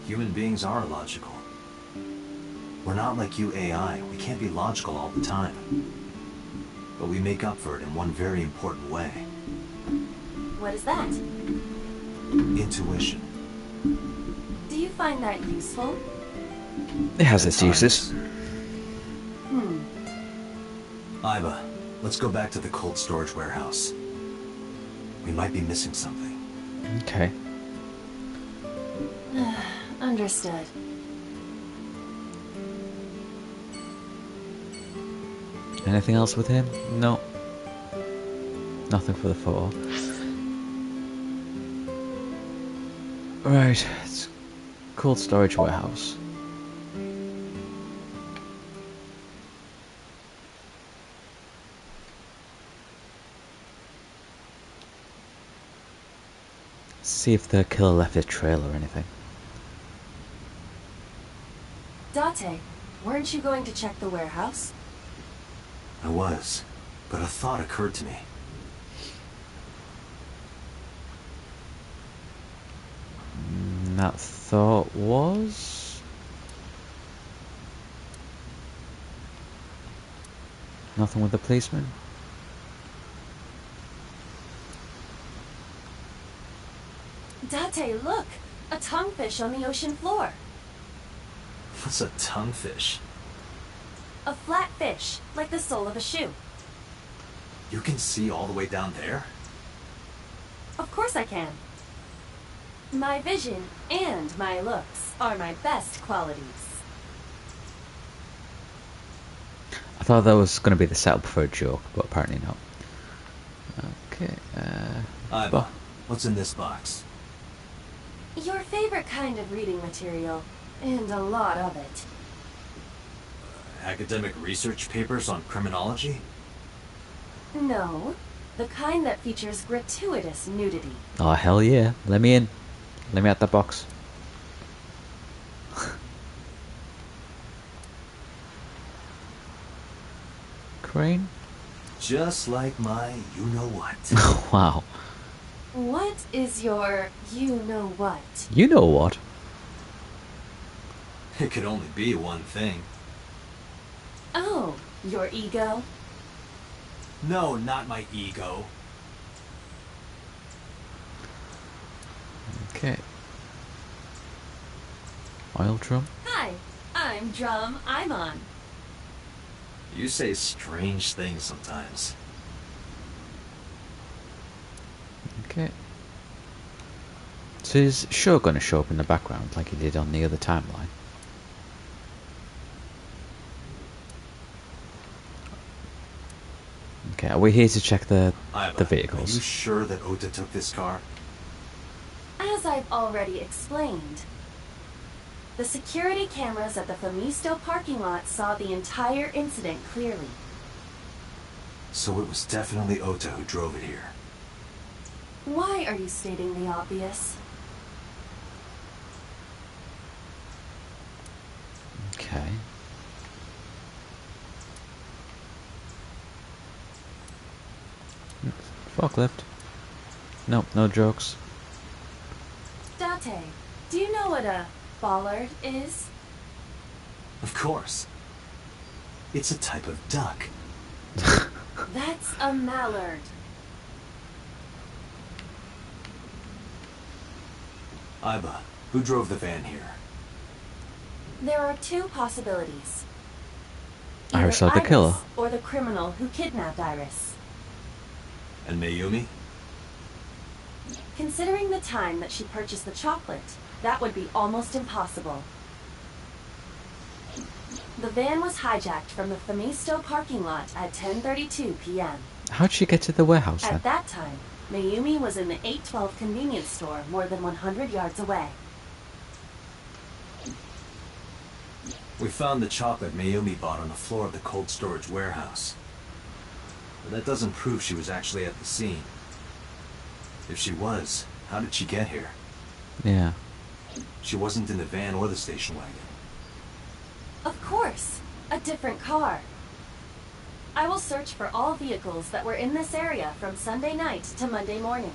Human beings are illogical. We're not like you AI. We can't be logical all the time. But we make up for it in one very important way. What is that? Intuition. Do you find that useful? It has its uses. Iba, let's go back to the cold storage warehouse. We might be missing something. Okay. Understood. Anything else with him? No. Nothing for the photo. Right, it's cold storage warehouse. See if the killer left a trail or anything. Date, weren't you going to check the warehouse? I was, but a thought occurred to me. That thought was... nothing with the policeman? Date, look! A tonguefish on the ocean floor. What's a tonguefish? A flat fish, like the sole of a shoe. You can see all the way down there? Of course I can. My vision and my looks are my best qualities. I thought that was going to be the setup for a joke, but apparently not. Okay, Iba, what's in this box? Your favorite kind of reading material, and a lot of it. Academic research papers on criminology? No, the kind that features gratuitous nudity. Oh, hell yeah. Let me in. Let me out that box. Crane? Just like my you-know-what. Wow. What is your you-know-what? You know what? It could only be one thing. Oh, your ego? No, not my ego. Okay. Oil drum? Hi, I'm Drum, I'm on. You say strange things sometimes. Okay. So is Shaw going to show up in the background like he did on the other timeline? Okay, are we here to check the Iba, vehicles? Are you sure that Ota took this car? As I've already explained, the security cameras at the Famisto parking lot saw the entire incident clearly. So it was definitely Ota who drove it here. Why are you stating the obvious? Okay. Forklift. Nope, no jokes. Date, do you know what a bollard is? Of course. It's a type of duck. That's a mallard. Iba, who drove the van here? There are two possibilities. Iris Either or the killer? or the criminal who kidnapped Iris. And Mayumi? Considering the time that she purchased the chocolate, that would be almost impossible. The van was hijacked from the Famisto parking lot at 10:32 p.m. How'd she get to the warehouse then? At that time, Mayumi was in the 812 convenience store more than 100 yards away. We found the chocolate Mayumi bought on the floor of the cold storage warehouse. But that doesn't prove she was actually at the scene. If she was, how did she get here? Yeah. She wasn't in the van or the station wagon. Of course, a different car. I will search for all vehicles that were in this area from Sunday night to Monday morning.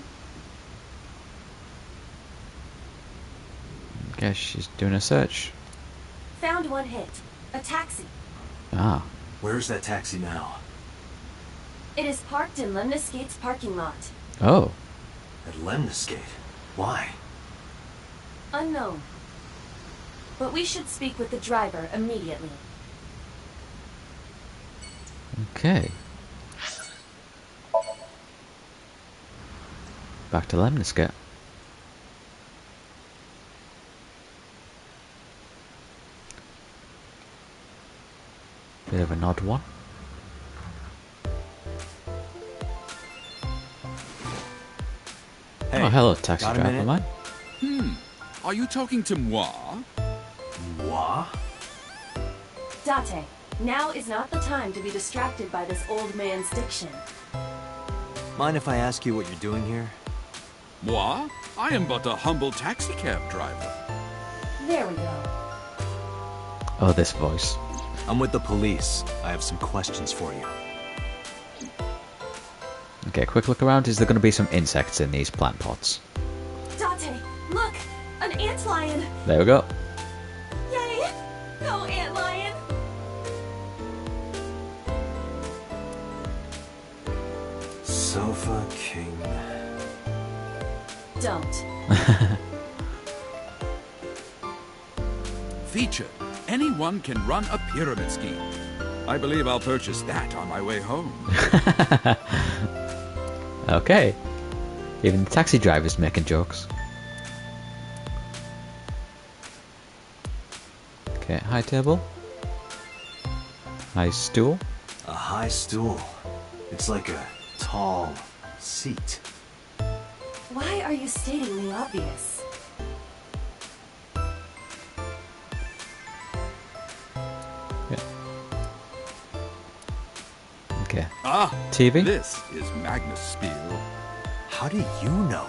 Guess she's doing a search. Found one hit. A taxi. Ah. Where's that taxi now? It is parked in Lemniscate's parking lot. Oh. At Lemniscate? Why? Unknown. But we should speak with the driver immediately. Okay. Back to Lemniscate. Bit of an odd one. Hey, Oh, hello, taxi got a driver minute? man. Are you talking to moi? Moi? Date, now is not the time to be distracted by this old man's diction. Mind if I ask you what you're doing here? Moi? I am but a humble taxicab driver. There we go. Oh, this voice. I'm with the police. I have some questions for you. Okay, quick look around. Is there going to be some insects in these plant pots? Date, look! An antlion! There we go. Yay! Go, antlion! Sofa King. Don't. Featured. Anyone can run a pyramid scheme. I believe I'll purchase that on my way home. Okay. Even the taxi driver's making jokes. Okay, high table. High stool. A high stool. It's like a tall seat. Why are you stating the obvious? Okay. Ah, TV? this is Magnus Spiel. How do you know?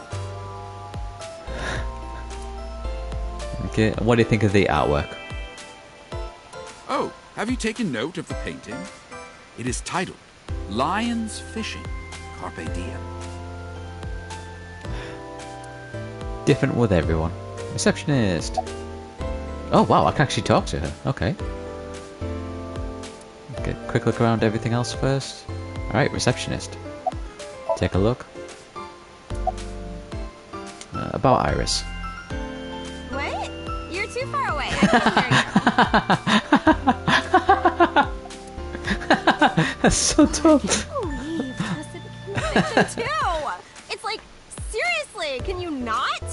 Okay, what do you think of the artwork? Oh, have you taken note of the painting? It is titled Lions Fishing, Carpe Diem. Different with everyone. Receptionist. Oh wow, I can actually talk to her. Okay. Okay, quick look around everything else first. Alright, receptionist. Take a look. About Iris. What? You're too far away. I can't hear you. That's so dumb. Believe Tessa conviction too. It's like, seriously, can you not?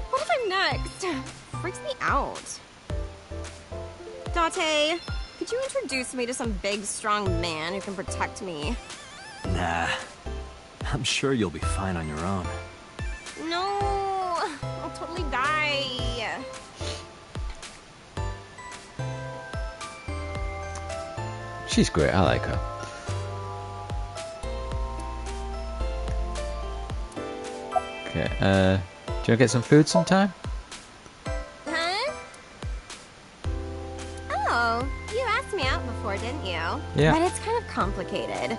What if I'm next? Freaks me out. Date, could you introduce me to some big, strong man who can protect me? Nah. I'm sure you'll be fine on your own. No, I'll totally die. She's great, I like her. Okay, do you want to get some food sometime? Huh? Oh, you asked me out before, didn't you? Yeah. But it's kind of complicated.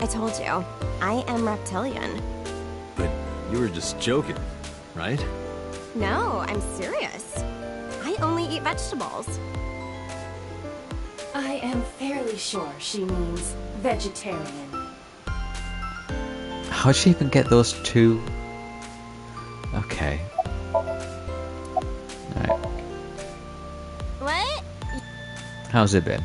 I told you, I am reptilian. But you were just joking, right? No, I'm serious. I only eat vegetables. I am fairly sure she means vegetarian. How'd she even get those two? Okay. Alright. What? How's it been?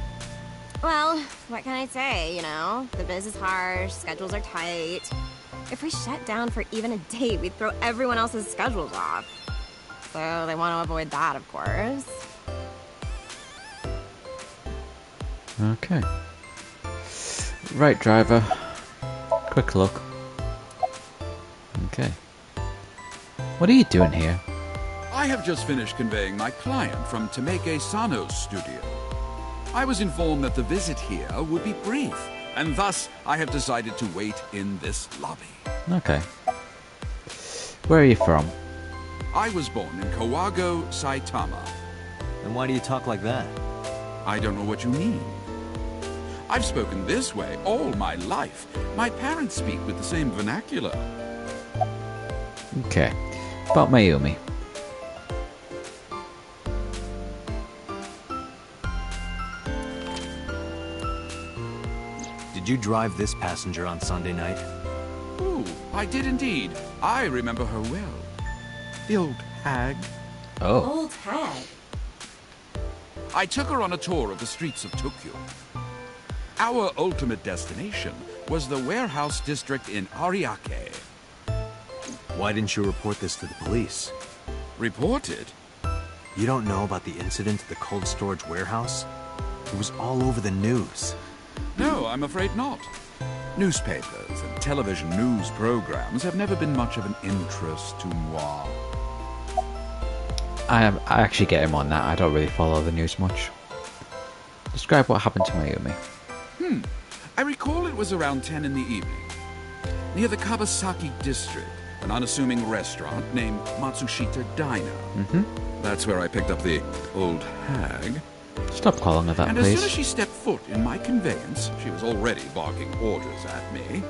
Well, what can I say, you know? The biz is harsh, schedules are tight. If we shut down for even a date, we'd throw everyone else's schedules off. So they want to avoid that, of course. Okay. Right, driver. Quick look. Okay. What are you doing here? I have just finished conveying my client from Temeke Sano's studio. I was informed that the visit here would be brief, and thus I have decided to wait in this lobby. Okay. Where are you from? I was born in Kawago, Saitama. And why do you talk like that? I don't know what you mean. I've spoken this way all my life. My parents speak with the same vernacular. Okay. About Mayumi. Did you drive this passenger on Sunday night? Oh, I did indeed. I remember her well. The old hag. Oh. Old hag. I took her on a tour of the streets of Tokyo. Our ultimate destination was the warehouse district in Ariake. Why didn't you report this to the police? Reported? You don't know about the incident at the cold storage warehouse? It was all over the news. No, I'm afraid not. Newspapers and television news programs have never been much of an interest to moi. I actually get him on that. I don't really follow the news much. Describe what happened to Mayumi. I recall it was around 10 in the evening. Near the Kawasaki district, an unassuming restaurant named Matsushita Diner. That's where I picked up the old hag. Stop calling her that, And please. as soon as she stepped foot in my conveyance, she was already barking orders at me.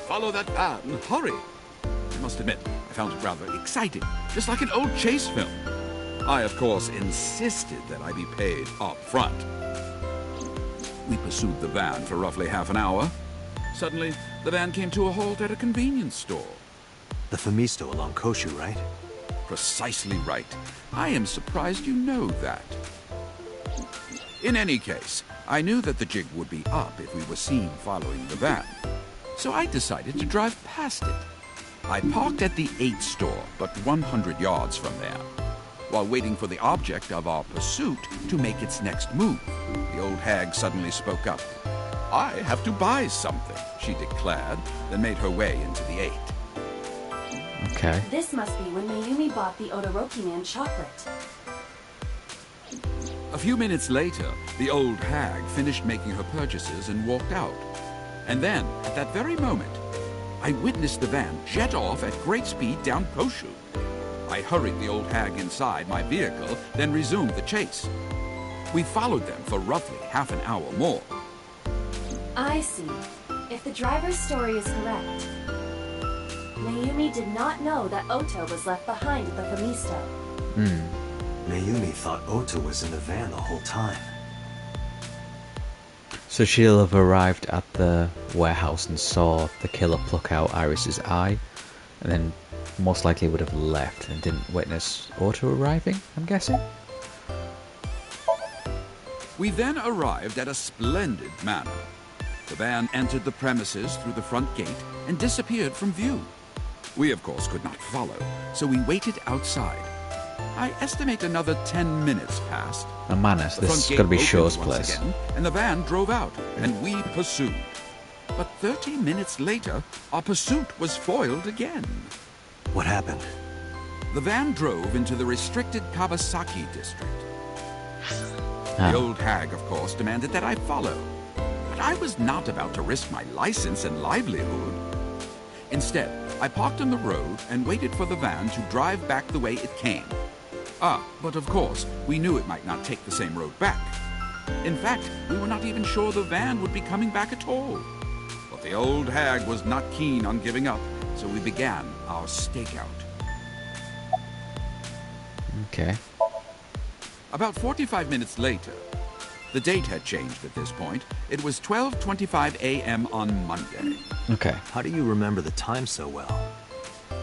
Follow that van, hurry! I must admit, I found it rather exciting, just like an old chase film. I, of course, insisted that I be paid up front. We pursued the van for roughly half an hour. Suddenly, the van came to a halt at a convenience store. The Famisto along Koshu, right? Precisely right. I am surprised you know that. In any case, I knew that the jig would be up if we were seen following the van. So I decided to drive past it. I parked at the 8 store, but 100 yards from there, while waiting for the object of our pursuit to make its next move. The old hag suddenly spoke up. I have to buy something, she declared, then made her way into the 8. Okay. This must be when Mayumi bought the Odoroki Man chocolate. A few minutes later, the old hag finished making her purchases and walked out. And then, at that very moment, I witnessed the van jet off at great speed down Koshu. I hurried the old hag inside my vehicle, then resumed the chase. We followed them for roughly half an hour more. I see. If the driver's story is correct, Mayumi did not know that Ota was left behind at the Famisto. Mayumi thought Ota was in the van the whole time. So she'll have arrived at the warehouse and saw the killer pluck out Iris's eye, and then most likely would have left and didn't witness Ota arriving, I'm guessing? We then arrived at a splendid manor. The van entered the premises through the front gate and disappeared from view. We, of course, could not follow, so we waited outside. I estimate another 10 minutes passed. And Manus, The this front is gate going to be opened Shaw's once place. again, and the van drove out, and we pursued. But 30 minutes later, our pursuit was foiled again. What happened? The van drove into the restricted Kawasaki district. Ah. The old hag, of course, demanded that I follow. But I was not about to risk my license and livelihood. Instead, I parked on the road and waited for the van to drive back the way it came. But of course, we knew it might not take the same road back. In fact, we were not even sure the van would be coming back at all. But the old hag was not keen on giving up, so we began our stakeout. Okay. About 45 minutes later, the date had changed at this point. It was 12:25 a.m. on Monday. Okay. How do you remember the time so well?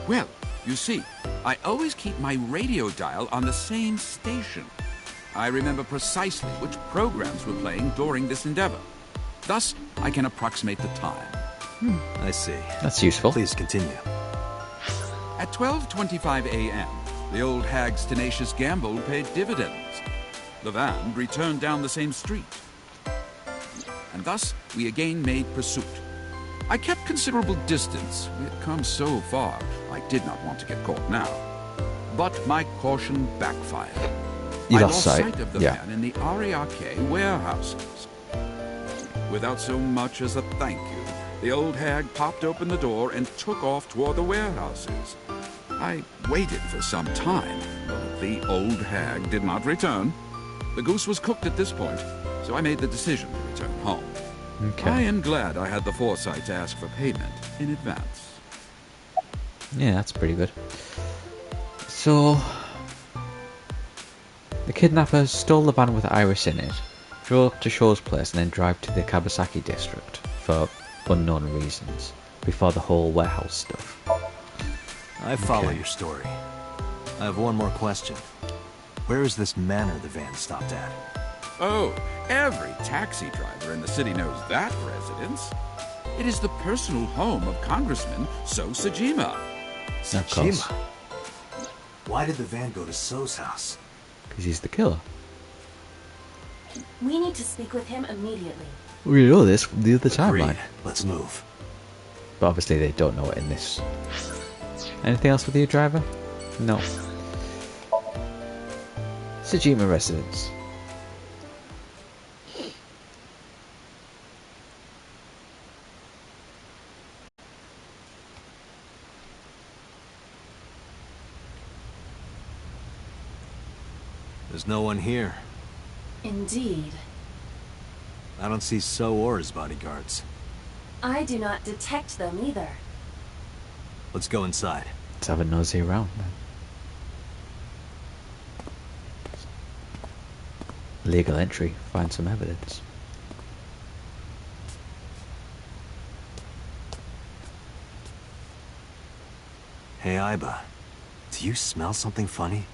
Well, you see, I always keep my radio dial on the same station. I remember precisely which programs were playing during this endeavor. Thus, I can approximate the time. I see. That's useful. Please continue. At 12:25 a.m., the old hag's tenacious gamble paid dividends. The van returned down the same street. And thus, we again made pursuit. I kept considerable distance. We had come so far, I did not want to get caught now. But my caution backfired. You I lost sight. of the Yeah. van in the Ariake warehouses. Without so much as a thank you, the old hag popped open the door and took off toward the warehouses. I waited for some time, but the old hag did not return. The goose was cooked at this point. so I made the decision to return home. Okay. I am glad I had the foresight to ask for payment in advance. Yeah, that's pretty good. So, the kidnappers stole the van with Iris in it, drove up to Shaw's place and then drive to the Kabasaki district for unknown reasons, before the whole warehouse stuff. I follow Okay. your story. I have one more question. Where is this manor the van stopped at? Oh, every taxi driver in the city knows that residence. It is the personal home of Congressman So Sajima. Of course. Sajima? Why did the van go to So's house? Because he's the killer. We need to speak with him immediately. We know this from the other timeline. Agreed. Let's move. But obviously they don't know it in this. Anything else with you, driver? No. Sajima residence. There's no one here. Indeed. I don't see So or his bodyguards. I do not detect them either. Let's go inside. Let's have a nosy around then. Legal entry. Find some evidence. Hey, Aiba. Do you smell something funny?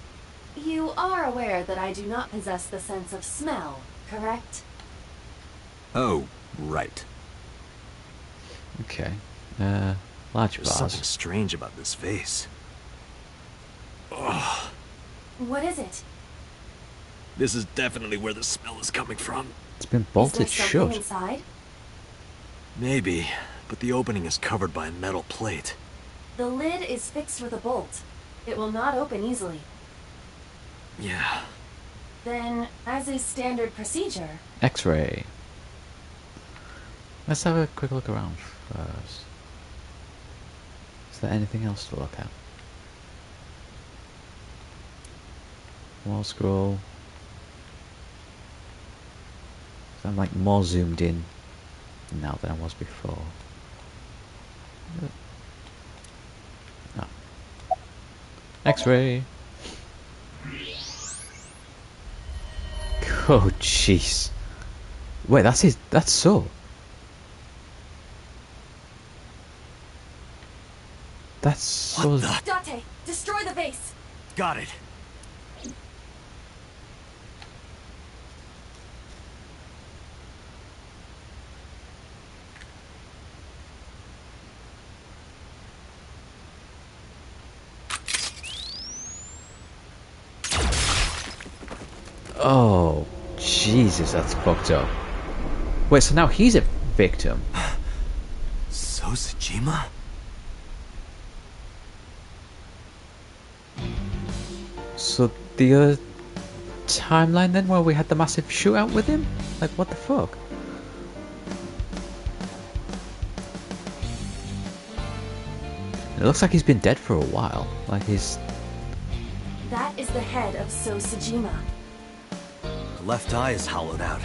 You are aware that I do not possess the sense of smell, correct? Oh, right. Okay. Large There's vase. something strange about this vase. Ugh. What is it? This is definitely where the smell is coming from. It's been Is there bolted something shut. inside? Maybe, but the opening is covered by a metal plate. The lid is fixed with a bolt. It will not open easily. Yeah. Then, as is standard procedure, X-ray. Let's have a quick look around first. Is there anything else to look at? Wall scroll. So I'm like more zoomed in now than I was before. Oh. X-ray. Oh jeez. Wait, that's so. That's so. What the? Date, destroy the vase! Got it. Oh, Jesus, that's fucked up. Wait, so now he's a victim? So Sajima? So the other timeline then, where we had the massive shootout with him? Like, what the fuck? It looks like he's been dead for a while. Like he's... That is the head of So Sajima. The left eye is hollowed out.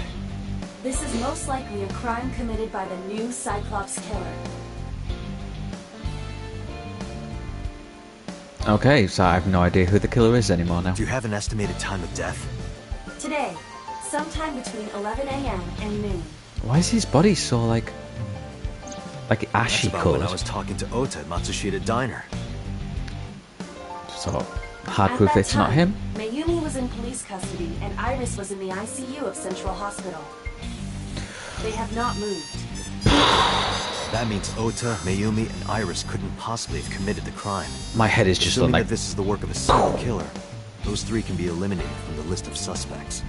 This is most likely a crime committed by the new Cyclops killer. Okay, so I have no idea who the killer is anymore now. Do you have an estimated time of death? Today, sometime between 11 a.m. and noon. Why is his body so like ashy That's about when coloured? I was talking to Ota at Matsushita Diner. So hard At proof that it's not time, him? Mayumi was in police custody and Iris was in the ICU of Central Hospital. They have not moved. That means Ota, Mayumi, and Iris couldn't possibly have committed the crime. My head is just Assuming like... that this is the work of a single killer, those three can be eliminated from the list of suspects.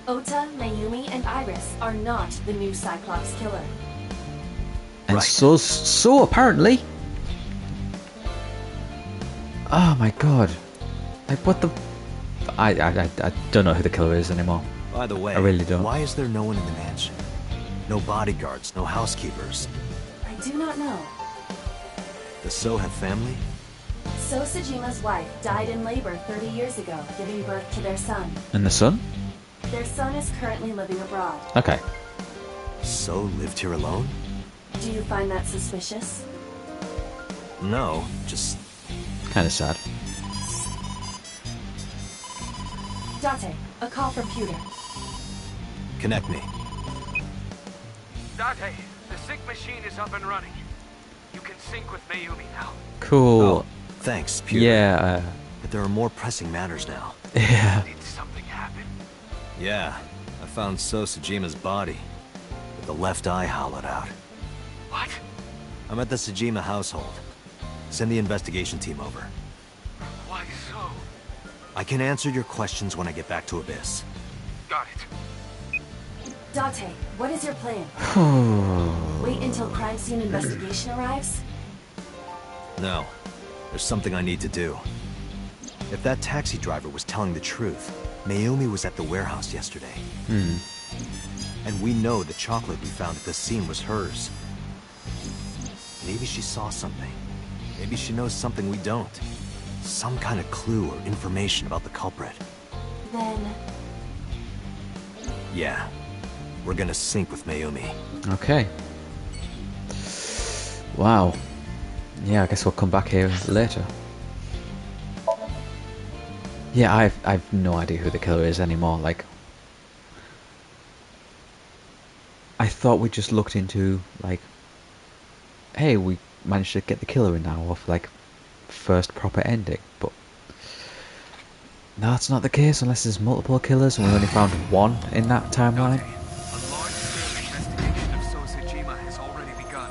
Ota, Mayumi, and Iris are not the new Cyclops killer. And Right. so apparently... Oh my god. Like what the... I don't know who the killer is anymore. By the way, I really don't. why is there no one in the mansion? No bodyguards, no housekeepers. I do not know. Does So have family? So Sajima's wife died in labor 30 years ago, giving birth to their son. And the son? Their son is currently living abroad. Okay. So, lived here alone? Do you find that suspicious? No, just... Kind of sad. Date, a call from Pewter. Connect me. Date, the sync machine is up and running. You can sync with Mayumi now. Cool. Oh, thanks, Peter. Yeah. But there are more pressing matters now. Yeah. Did something happen? Yeah, I found Sosajima's body, with the left eye hollowed out. What? I'm at the Sajima household. Send the investigation team over. Why so? I can answer your questions when I get back to Abyss. Got it. Date, what is your plan? Wait until crime scene investigation arrives? No, there's something I need to do. If that taxi driver was telling the truth, Mayumi was at the warehouse yesterday. And we know the chocolate we found at the scene was hers. Maybe she saw something. Maybe she knows something we don't. Some kind of clue or information about the culprit. Then... Yeah, we're gonna sync with Mayumi. Okay. Wow. Yeah, I guess we'll come back here later. Yeah, I've no idea who the killer is anymore. Like, I thought we just looked into, like, hey, we managed to get the killer in now off, like, first proper ending, but no, that's not the case unless there's multiple killers and we only found one in that timeline. A large-scale investigation of Sosajima has already begun.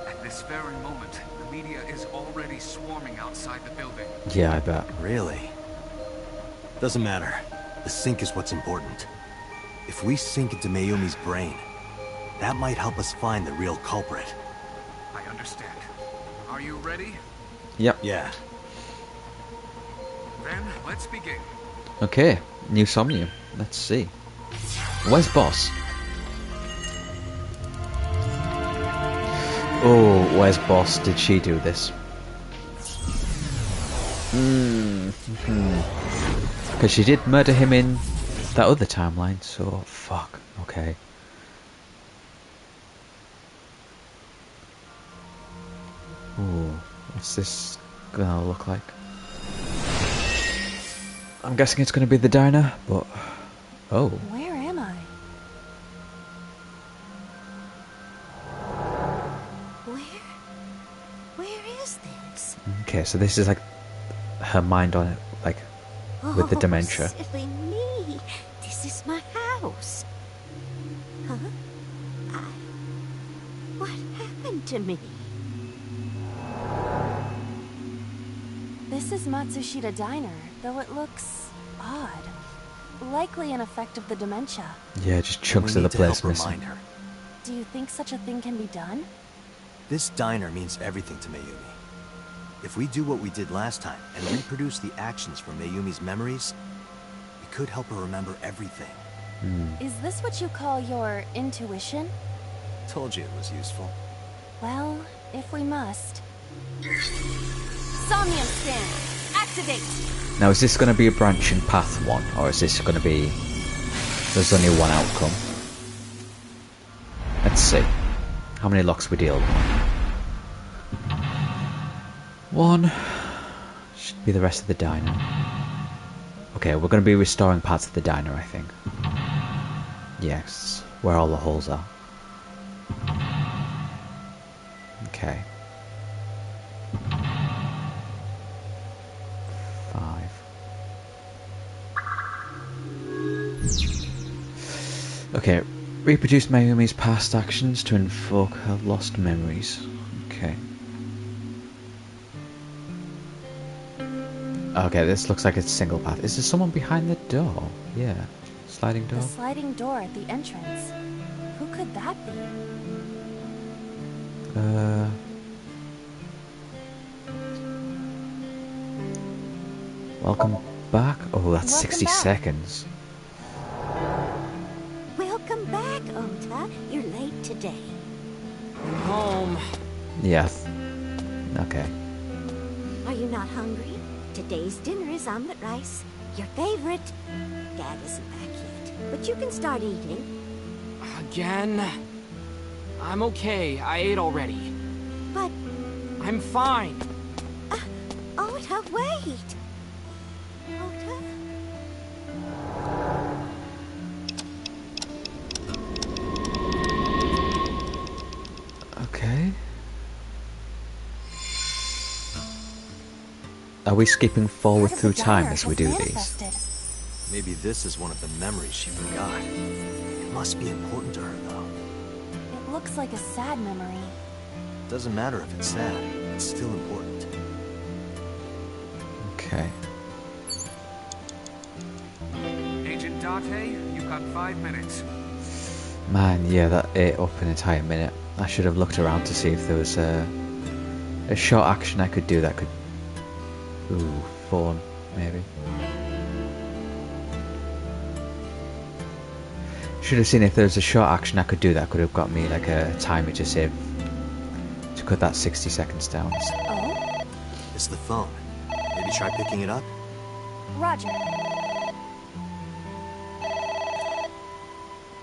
At this very moment, the media is already swarming outside the building. Yeah, I bet. Really? Doesn't matter. The sync is what's important. If we sink into Mayumi's brain, that might help us find the real culprit. I understand. Are you ready? Yep. Yeah. Then, let's begin. Okay, new Somnium. Let's see. Where's Boss? Oh, where's Boss? Did she do this? Because she did murder him in that other timeline, so fuck. Okay. Ooh, what's this gonna look like? I'm guessing it's gonna be the diner, but... Oh. Where am I? Where is this? Okay, so this is like her mind on it, like with the dementia. Silly me. This is my house. Huh? What happened to me? This is Matsushita Diner, though it looks odd. Likely an effect of the dementia. Yeah, just chunks We of the need to help place missing. remind her. Do you think such a thing can be done? This diner means everything to Mayumi. If we do what we did last time and reproduce the actions from Mayumi's memories, we could help her remember everything. Is this what you call your intuition? Told you it was useful. Well, if we must. Somnium scan! Activate! Now, is this going to be a branching path one, or is this going to be... There's only one outcome? Let's see. How many locks we deal with? One. Should be the rest of the diner. Okay, we're going to be restoring parts of the diner, I think. Yes, where all the holes are. Okay. 5. Okay, reproduce Mayumi's past actions to invoke her lost memories. Okay. Okay, this looks like it's a single path. Is there someone behind the door? Yeah. Sliding door? The sliding door at the entrance. Who could that be? Welcome back? Oh, that's Welcome 60 back. seconds. Welcome back, Ota. You're late today. I'm home. Yeah. Okay. Are you not hungry? Today's dinner is omelet rice. Your favorite. Dad isn't back yet. but you can start eating. Again? I'm okay. I ate already. But... I'm fine. Ota, wait! Ota? Okay. Are we skipping forward through time as we do these? Maybe this is one of the memories she forgot. It must be important to her, though. It looks like a sad memory. Doesn't matter if it's sad. It's still important. Okay. Agent Date, you've got 5 minutes. Man, yeah, that ate up an entire minute. I should have looked around to see if there was a short action I could do that could... Ooh, phone, maybe. Should have seen if there was a short action I could do that could have got me like a timer to save, to cut that 60 seconds down. Oh? It's the phone. Maybe try picking it up? Roger.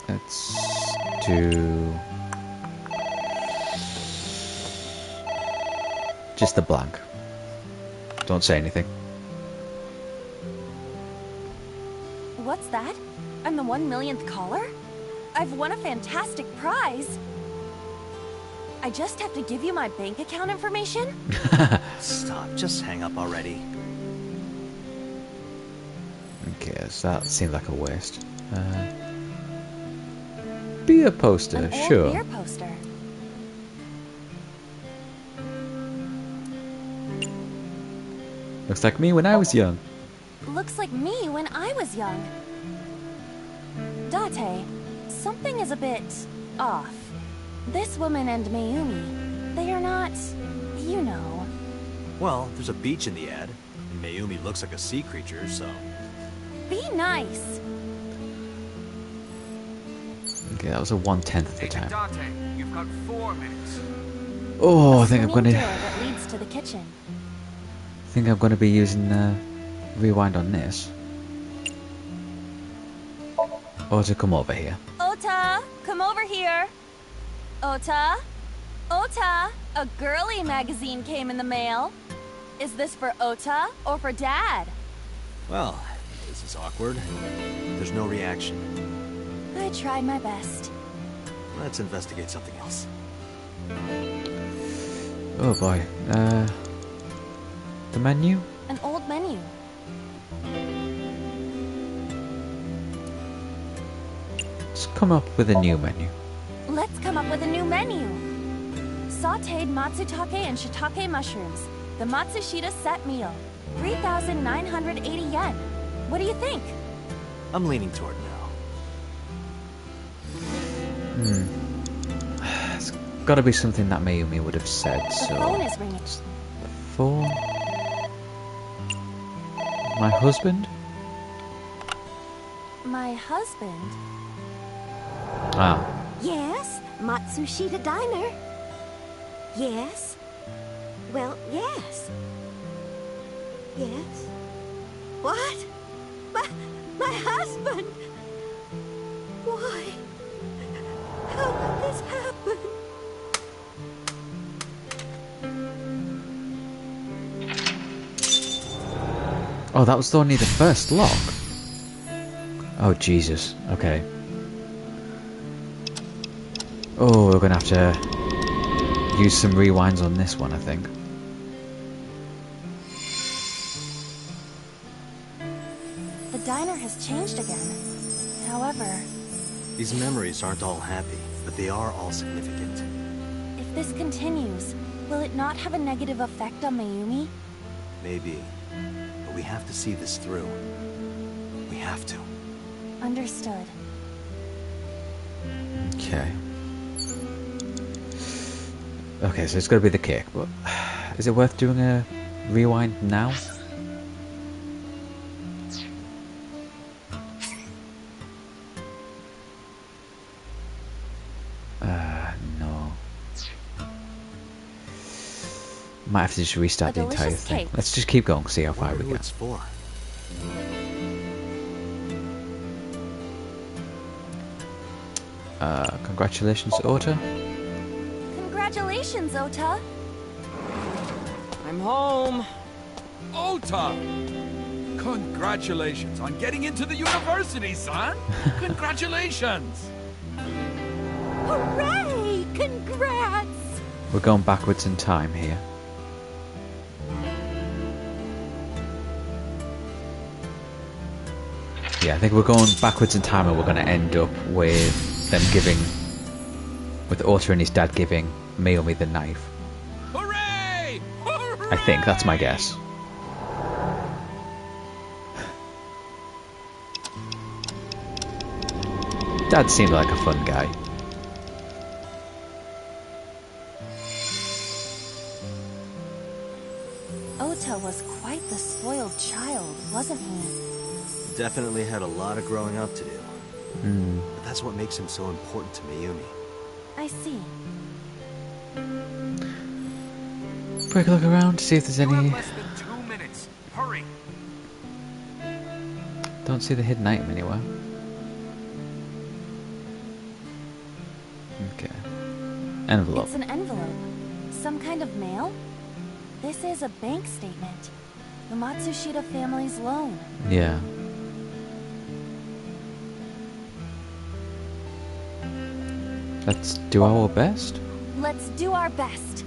Let's do... just the blank. Don't say anything. What's that? I'm the 1 millionth caller? I've won a fantastic prize. I just have to give you my bank account information? Stop, just hang up already. Okay, so that seemed like a waste. Beer poster, An old sure. beer poster. Looks like me when I was young. Looks like me when I was young. Date, something is a bit off. This woman and Mayumi, they are not, you know. Well, there's a beach in the ad, and Mayumi looks like a sea creature, so... Be nice. Okay, that was a 1/10 of the Agent time. Date, you've got 4 minutes. Oh, I A think I'm swinging gonna... door that leads to the kitchen. think I'm gonna be using rewind on this. Ota, come over here. Ota, come over here. Ota? Ota, a girly magazine came in the mail. Is this for Ota or for Dad? Well, this is awkward. There's no reaction. I tried my best. Let's investigate something else. Oh boy. The menu? An old menu. Let's come up with a new menu. Let's come up with a new menu. Sauteed matsutake and shiitake mushrooms. The Matsushita set meal. 3,980 yen. What do you think? I'm leaning toward no. It's gotta be something that Mayumi would have said, The so... phone is ringing. Phone? My husband? My husband? Ah. Yes, Matsushita Diner. Yes. Well, yes. Yes. What? My husband! Why? How could this happen? Oh, that was only the first lock. Oh, Jesus. Okay. Oh, we're gonna have to use some rewinds on this one, I think. The diner has changed again. However, These memories aren't all happy, but they are all significant. if this continues, will it not have a negative effect on Mayumi? Maybe. But we have to see this through. We have to. Understood. Okay. Okay, so it's gotta be the cake, but... is it worth doing a rewind now? No. Might have to just restart the entire delicious thing. cake. Let's just keep going, see how far Wonder we who get. it's for. Congratulations, Ota. Congratulations, Ota. I'm home. Ota! Congratulations on getting into the university, son! Congratulations! Hooray! Congrats! We're going backwards in time here. Yeah, I think we're going backwards in time and we're going to end up with them giving... with Ota and his dad giving Mayumi the knife. Hooray! Hooray! I think, that's my guess. Dad seemed like a fun guy. Ota was quite the spoiled child, wasn't he? Definitely had a lot of growing up to do. But that's what makes him so important to Mayumi. I see. Quick look around to see if there's You any... have less than 2 minutes. Hurry. Don't see the hidden item anywhere. Okay. Envelope. It's an envelope. Some kind of mail? This is a bank statement. The Matsushita family's loan. Yeah. Let's do our best. Let's do our best.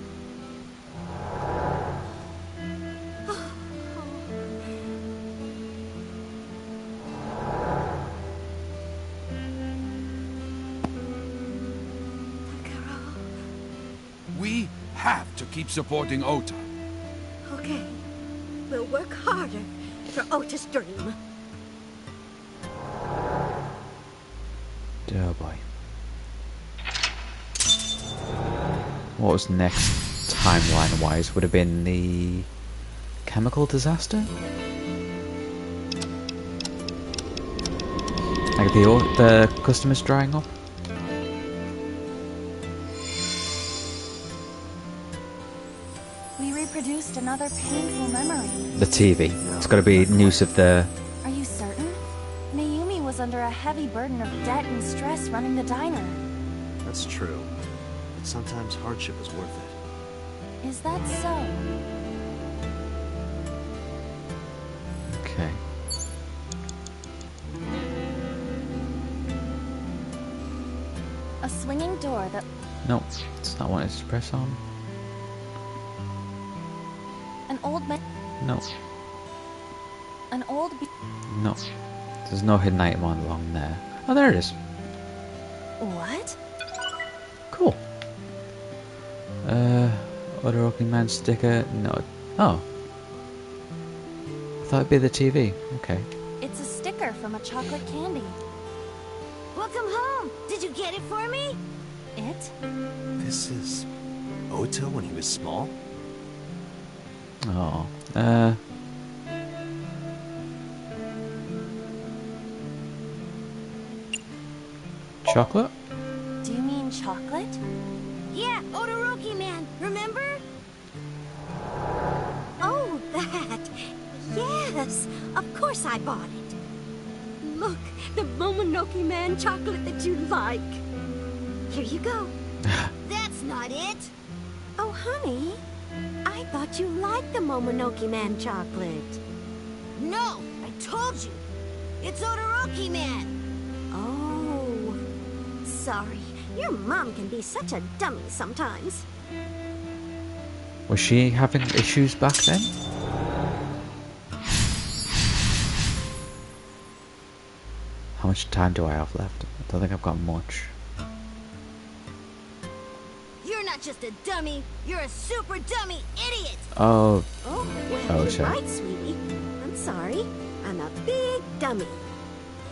We have to keep supporting Ota. Okay. We'll work harder for Ota's dream. Oh boy. What was next timeline wise? Would have been the chemical disaster? Like the customers drying up? We reproduced another painful memory. The TV. It's got to be news of the... Are you certain? Mayumi was under a heavy burden of debt and stress running the diner. That's true. But sometimes hardship is worth it. Is that so? Okay. A swinging door that... No, it's not what I wanted to press on. An old man... No. An old... No. There's no hidden item on along there. Oh, there it is. What? Cool. Odoroki Man sticker. No. Oh. I thought it'd be the TV. Okay. It's a sticker from a chocolate candy. Welcome home. Did you get it for me? It? This is Ota when he was small? Oh. Chocolate? Do you mean chocolate? Yeah, Odoroki Man, remember? Oh, that. Yes, of course I bought it. Look, the Momonoke Man chocolate that you like. Here you go. That's not it. Oh, honey, I thought you liked the Momonoke Man chocolate. No, I told you. It's Odoroki Man. Oh, sorry. Your mom can be such a dummy sometimes. Was she having issues back then? How much time do I have left? I don't think I've got much. You're not just a dummy, you're a super dummy idiot! Oh. Oh, well, Oh, you're sorry. right, sweetie. I'm sorry. I'm a big dummy.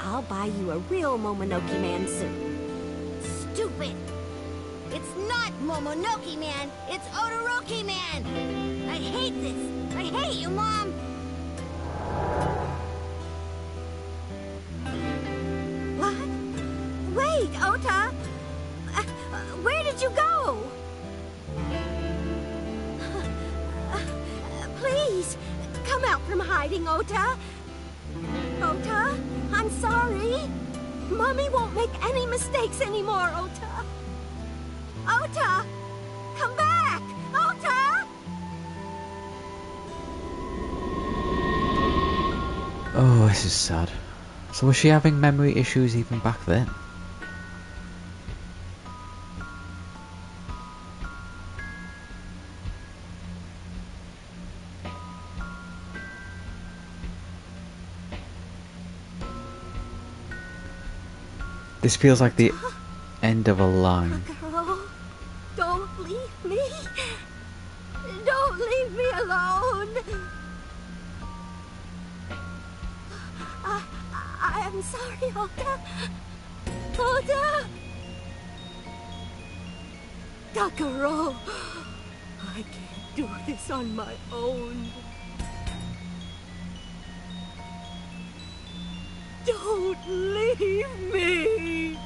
I'll buy you a real Momonoke Man soon. Stupid! It's not Momonoke Man, it's Odoroki Man! I hate this! I hate you, Mom! What? Wait, Ota! Where did you go? Please, come out from hiding, Ota. Ota, I'm sorry. Mommy won't make any mistakes anymore, Ota. Ota! Come back! Ota! Oh, this is sad. So was she having memory issues even back then? This feels like the end of a line. Girl, don't leave me. Don't leave me alone. I am sorry, Ota. Ota! Kakaro, I can't do this on my own. Don't leave me!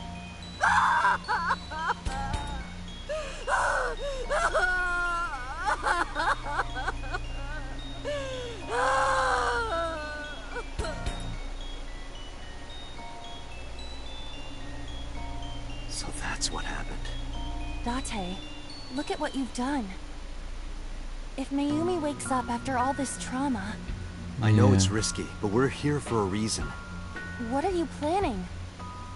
So that's what happened. Date, look at what you've done. If Mayumi wakes up after all this trauma... I know it's risky, but we're here for a reason. What are you planning?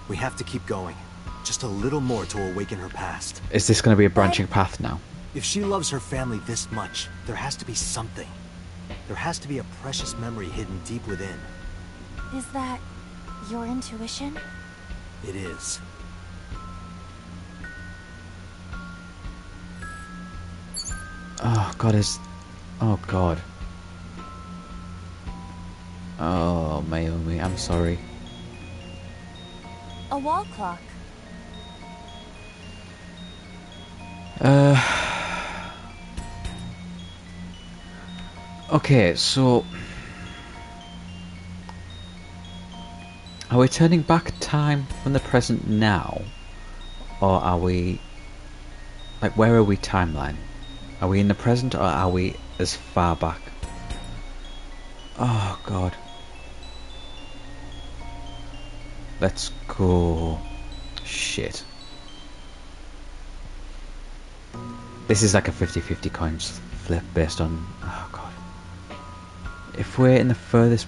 We have to keep going. Just a little more to awaken her past. Is this going to be a branching path now? If she loves her family this much, there has to be something. There has to be a precious memory hidden deep within. Is that your intuition? It is. Oh god, oh god. Oh, Mayumi, I'm sorry. A wall clock. Okay, so are we turning back time from the present now? Or are we, like, where are we timeline? Are we in the present or are we as far back? Oh god. Let's go. Shit. This is like a 50-50 coin flip based on... Oh god. If we're in the furthest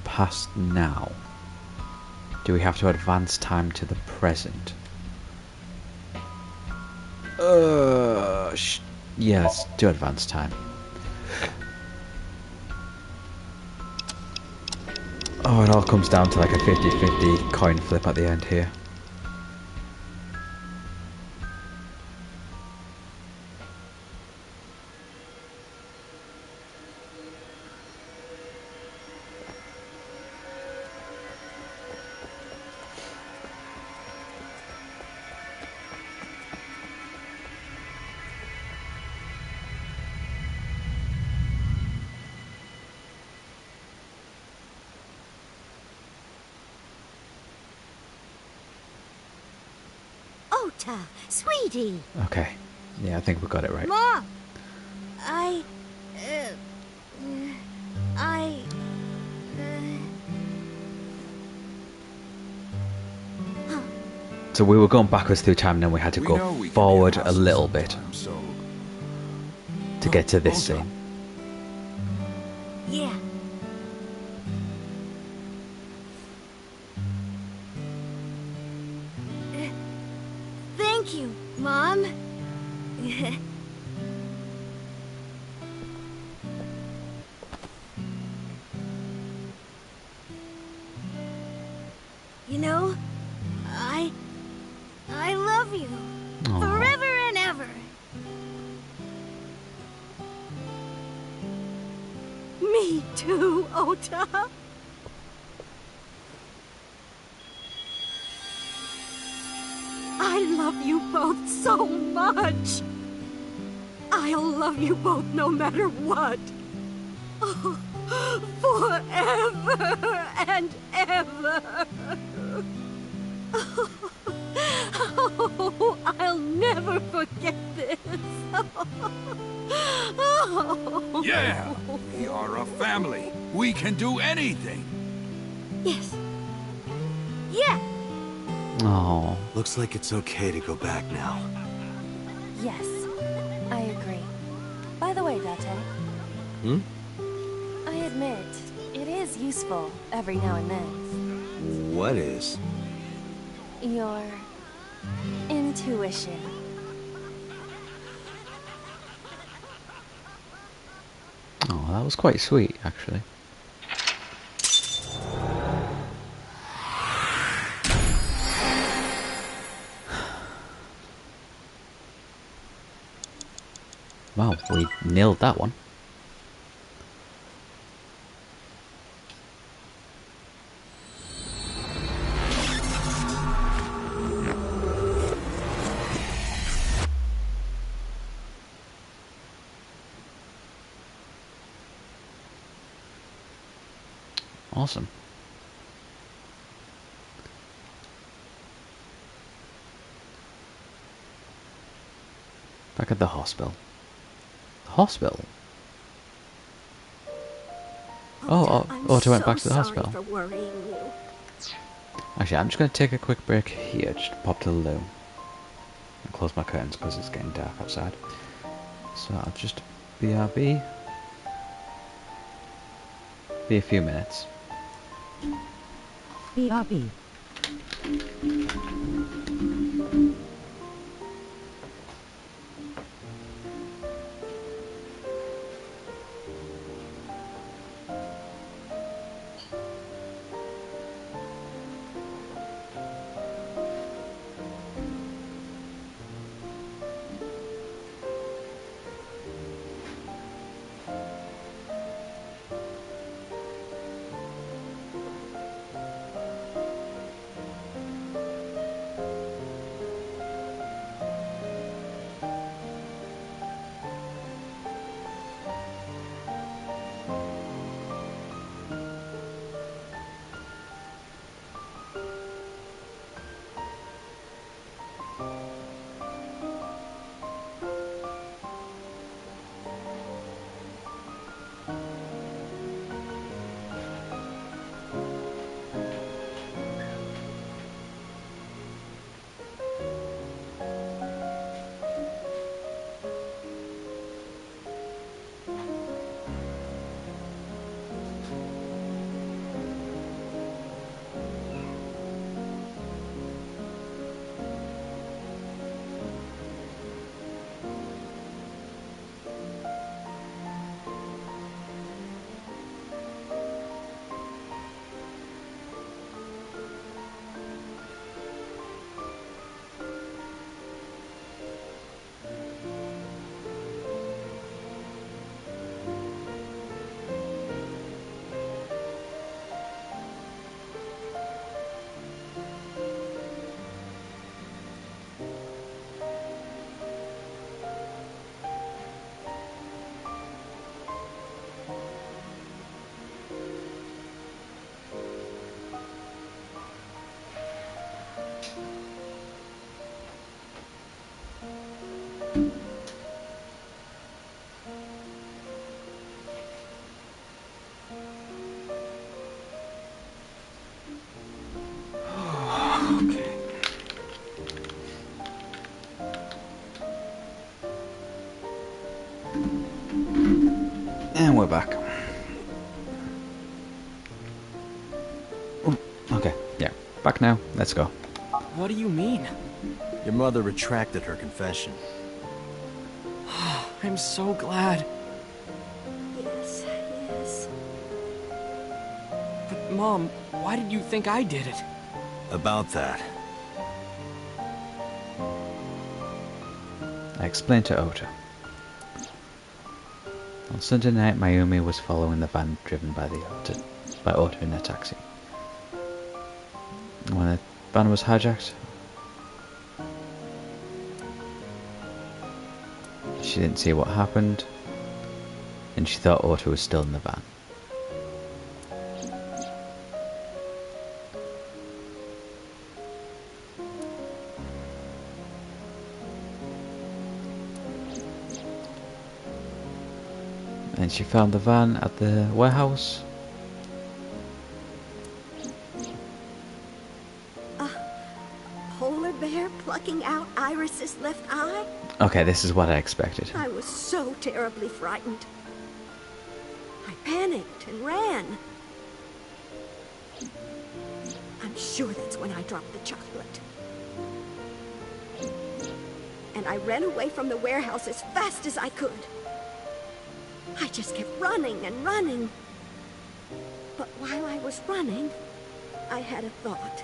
past now, do we have to advance time to the present? Yeah, let's do advance time. Oh, it all comes down to like a 50-50 coin flip at the end here. Ota, sweetie. Okay. Yeah, I think we got it right. Mom! So we were going backwards through time and then we had to go forward a little bit to get to this scene. Yeah. Thank you, Mom. You know, I love you. Aww. Forever and ever. Me too, Ota. I love you both so much. I'll love you both no matter what. Oh, forever and ever. Oh, I'll never forget this. Oh. Yeah, we are a family. We can do anything. Yes. Yeah. Oh. Looks like it's okay to go back now. Yes, I agree. By the way, Date. Hmm? I admit, it is useful every now and then. What is? Your intuition. Oh, that was quite sweet, actually. Wow, we nailed that one. Awesome. Back at the hospital. The hospital? Ota went back to the hospital. For worrying you. Actually, I'm just going to take a quick break here. Just pop to the loo. And close my curtains because it's getting dark outside. So I'll just BRB. Be a few minutes. BRB. And we're back. Okay, yeah. Back now. Let's go. What do you mean? Your mother retracted her confession. I'm so glad. Yes, yes. But Mom, why did you think I did it? About that. I explained to Ota. On Sunday night, Mayumi was following the van driven by Ota in a taxi. When the van was hijacked, she didn't see what happened, and she thought Ota was still in the van. And she found the van at the warehouse. bear plucking out Iris's left eye? Okay, this is what I expected. I was so terribly frightened. I panicked and ran. I'm sure that's when I dropped the chocolate. And I ran away from the warehouse as fast as I could. I just kept running and running. But while I was running, I had a thought.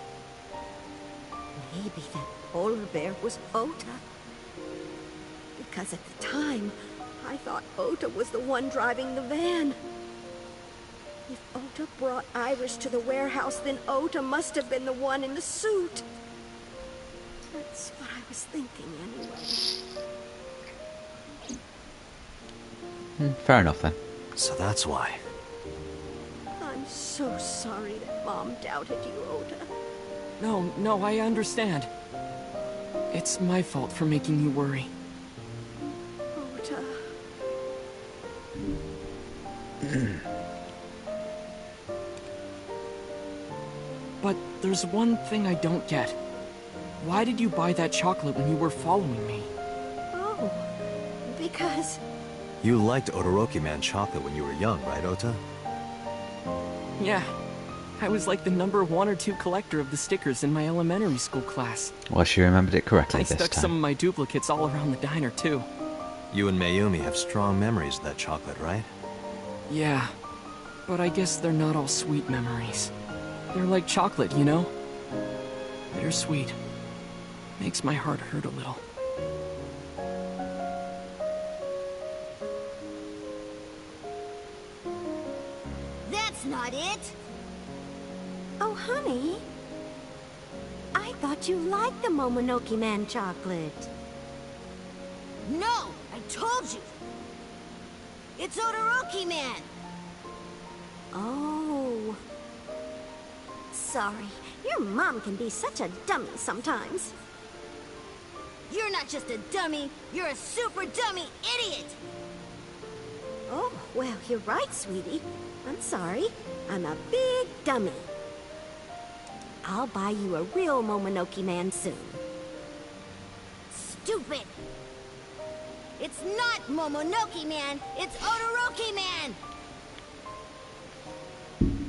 Maybe that polar bear was Ota. Because at the time, I thought Ota was the one driving the van. If Ota brought Iris to the warehouse, then Ota must have been the one in the suit. That's what I was thinking anyway. Fair enough then. So that's why. I'm so sorry that Mom doubted you, Ota. No, I understand. It's my fault for making you worry. Ota. But there's one thing I don't get. Why did you buy that chocolate when you were following me? Oh, because... You liked Todoroki Man chocolate when you were young, right, Ota? Yeah. I was like the number 1 or 2 collector of the stickers in my elementary school class. Well, she remembered it correctly I this stuck time. some of my duplicates all around the diner, too. You and Mayumi have strong memories of that chocolate, right? Yeah. But I guess they're not all sweet memories. They're like chocolate, you know? Bittersweet. Makes my heart hurt a little. That's not it! Oh, honey. I thought you liked the Momonoke Man chocolate. No! I told you! It's Todoroki Man! Oh... Sorry. Your mom can be such a dummy sometimes. You're not just a dummy, you're a super dummy idiot! Oh, well, you're right, sweetie. I'm sorry. I'm a big dummy. I'll buy you a real Momonoke Man soon. Stupid! It's not Momonoke Man, it's Todoroki Man!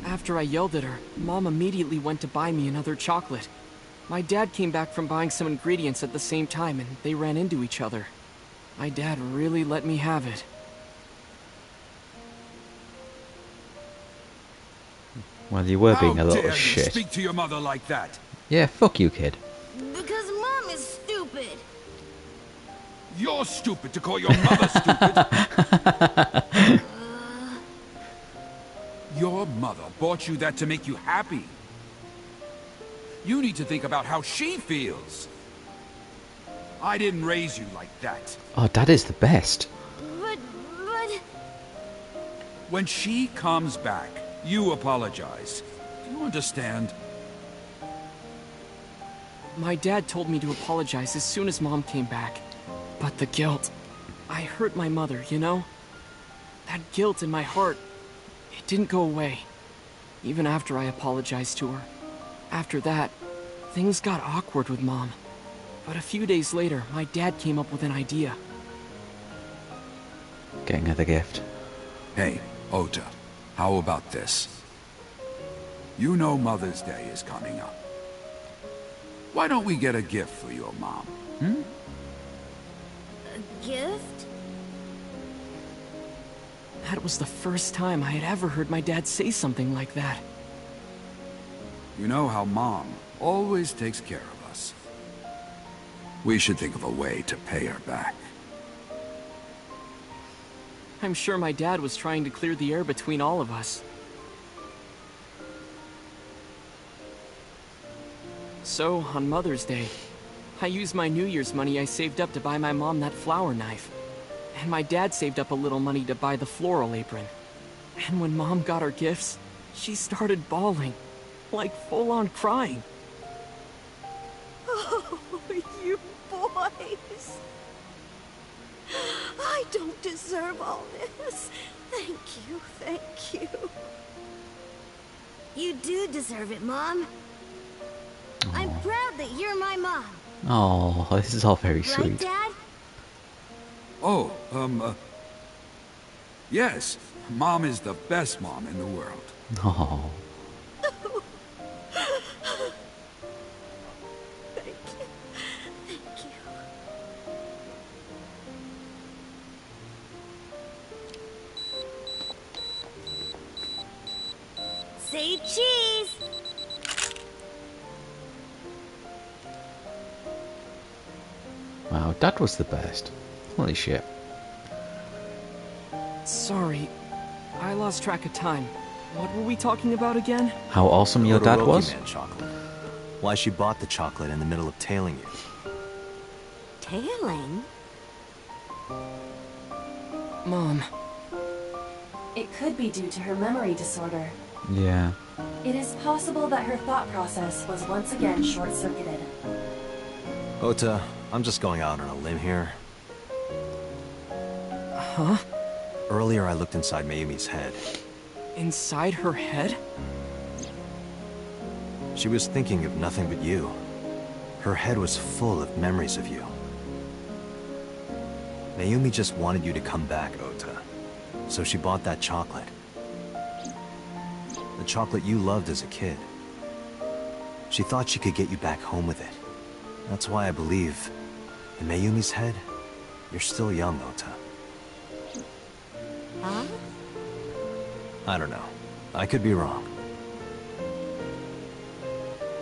After I yelled at her, Mom immediately went to buy me another chocolate. My dad came back from buying some ingredients at the same time, and they ran into each other. My dad really let me have it. Well, you were being a How little dare you shit. speak to your mother like that? Yeah, fuck you, kid. Because Mom is stupid. You're stupid to call your mother stupid. Your mother bought you that to make you happy. You need to think about how she feels. I didn't raise you like that. Oh, Dad is the best. But... When she comes back, you apologize. Do you understand? My dad told me to apologize as soon as Mom came back. But the guilt... I hurt my mother, you know? That guilt in my heart, it didn't go away. Even after I apologized to her. After that, things got awkward with Mom. But a few days later, my dad came up with an idea. Getting her the gift. Hey, Ota, how about this? You know Mother's Day is coming up. Why don't we get a gift for your mom? A gift? That was the first time I had ever heard my dad say something like that. You know how Mom always takes care of us. We should think of a way to pay her back. I'm sure my dad was trying to clear the air between all of us. So, on Mother's Day, I used my New Year's money I saved up to buy my mom that flower knife. And my dad saved up a little money to buy the floral apron. And when Mom got her gifts, she started bawling. Like full-on crying. Oh, you boys. I don't deserve all this. Thank you, thank you. You do deserve it, Mom. I'm proud that you're my mom. Oh, this is all very Right, sweet. Dad? Oh, yes. Mom is the best mom in the world. Oh, Thank you. Thank you. Say cheese! wow, that was the best. Holy shit. Sorry, I lost track of time. What were we talking about again? How awesome your dad Todoroki was? Man chocolate. Why she bought the chocolate in the middle of tailing you. Tailing? Mom, It could be due to her memory disorder. Yeah. It is possible that her thought process was once again short-circuited. Ota, I'm just going out on a limb here. huh? Earlier I looked inside Mayumi's head. Inside her head? She was thinking of nothing but you. Her head was full of memories of you. Mayumi just wanted you to come back, Ota. So she bought that chocolate. The chocolate you loved as a kid. She thought she could get you back home with it. That's why I believe, in Mayumi's head, you're still young, Ota. Huh? I don't know. I could be wrong.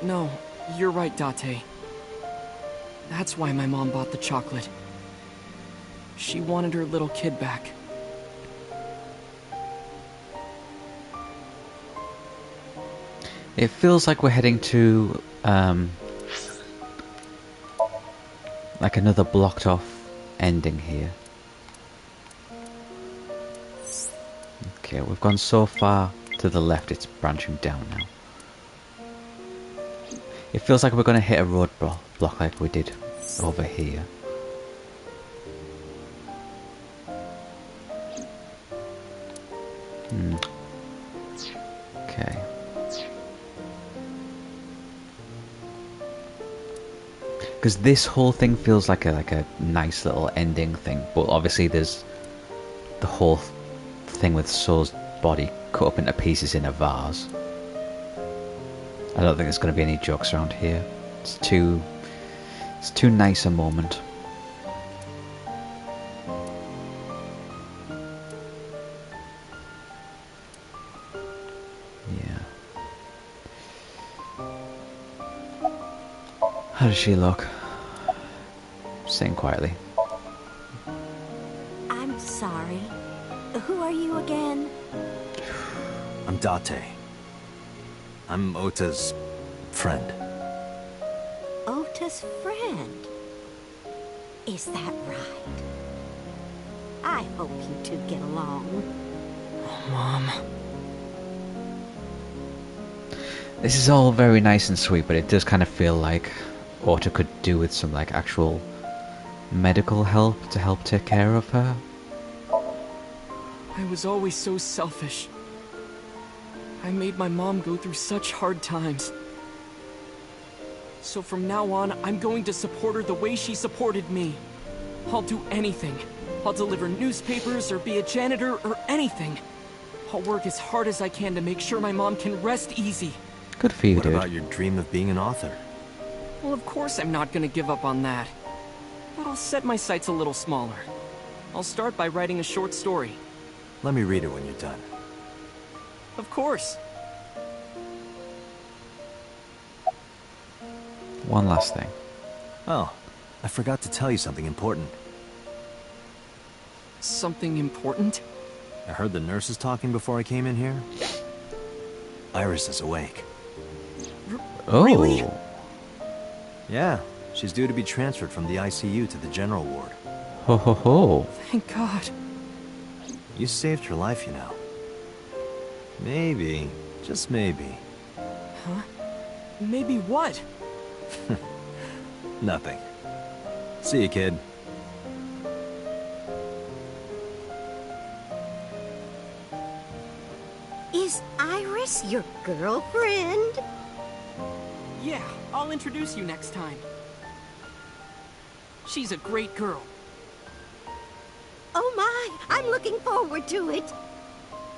No, you're right, Date. That's why my mom bought the chocolate. She wanted her little kid back. It feels like we're heading to, like another blocked off ending here. Okay, we've gone so far to the left, it's branching down now. It feels like we're going to hit a roadblock like we did over here. Okay. Because this whole thing feels like a nice little ending thing, but obviously there's the whole thing with So's body cut up into pieces in a vase. I don't think there's going to be any jokes around here. It's too nice a moment. Yeah. How does she look? Saying quietly. I'm sorry. Who are you again? I'm Date. I'm Ota's friend. Ota's friend. Is that right? I hope you two get along. Mom. This is all very nice and sweet, but it does kind of feel like Ota could do with some like actual medical help to help take care of her. I was always so selfish. I made my mom go through such hard times. So from now on, I'm going to support her the way she supported me. I'll do anything. I'll deliver newspapers or be a janitor or anything. I'll work as hard as I can to make sure my mom can rest easy. Good for you, What dude. about your dream of being an author? Well, of course I'm not gonna give up on that. But I'll set my sights a little smaller. I'll start by writing a short story. Let me read it when you're done. Of course. One last thing. Oh, I forgot to tell you something important. Something important? I heard the nurses talking before I came in here. Iris is awake. Oh. Really? Yeah, she's due to be transferred from the ICU to the general ward. Ho ho ho. Thank God. You saved her life, you know. Maybe, just maybe, Huh? Maybe what? nothing. See you, kid. Is Iris your girlfriend? Yeah, I'll introduce you next time. She's a great girl. Oh my, I'm looking forward to it.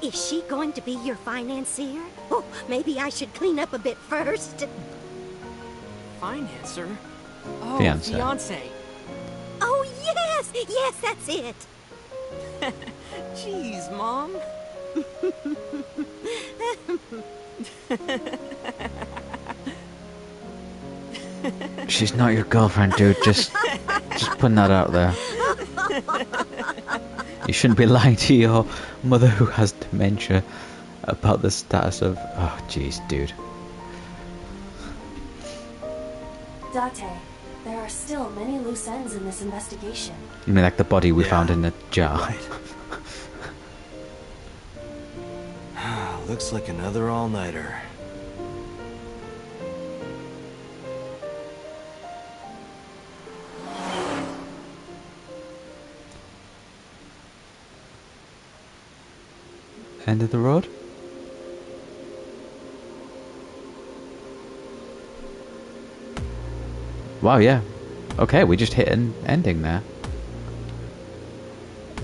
Is she going to be your financier? Oh, maybe I should clean up a bit first. Financer? Oh, Fiancé. fiancé. Oh, yes! Yes, that's it. Jeez, Mom. She's not your girlfriend, dude. Just putting that out there. You shouldn't be lying to your mother who has dementia about the status of... Oh, jeez, dude. Date, there are still many loose ends in this investigation. You mean like the body we Yeah, found in the jar? Right. Looks like another all-nighter. End of the road? Wow, yeah. Okay, we just hit an ending there.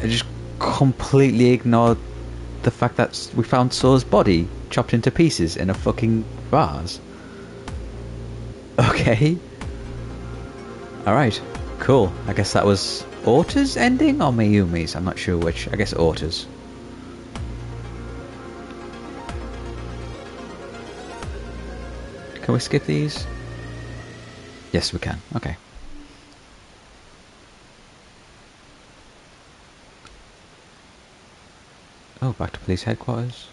I just completely ignored the fact that we found So's body chopped into pieces in a fucking vase. Okay. Alright, cool. I guess that was Otas' ending or Mayumi's? I'm not sure which. I guess Otas'. Can we skip these? Yes, we can. Okay. Oh, back to police headquarters.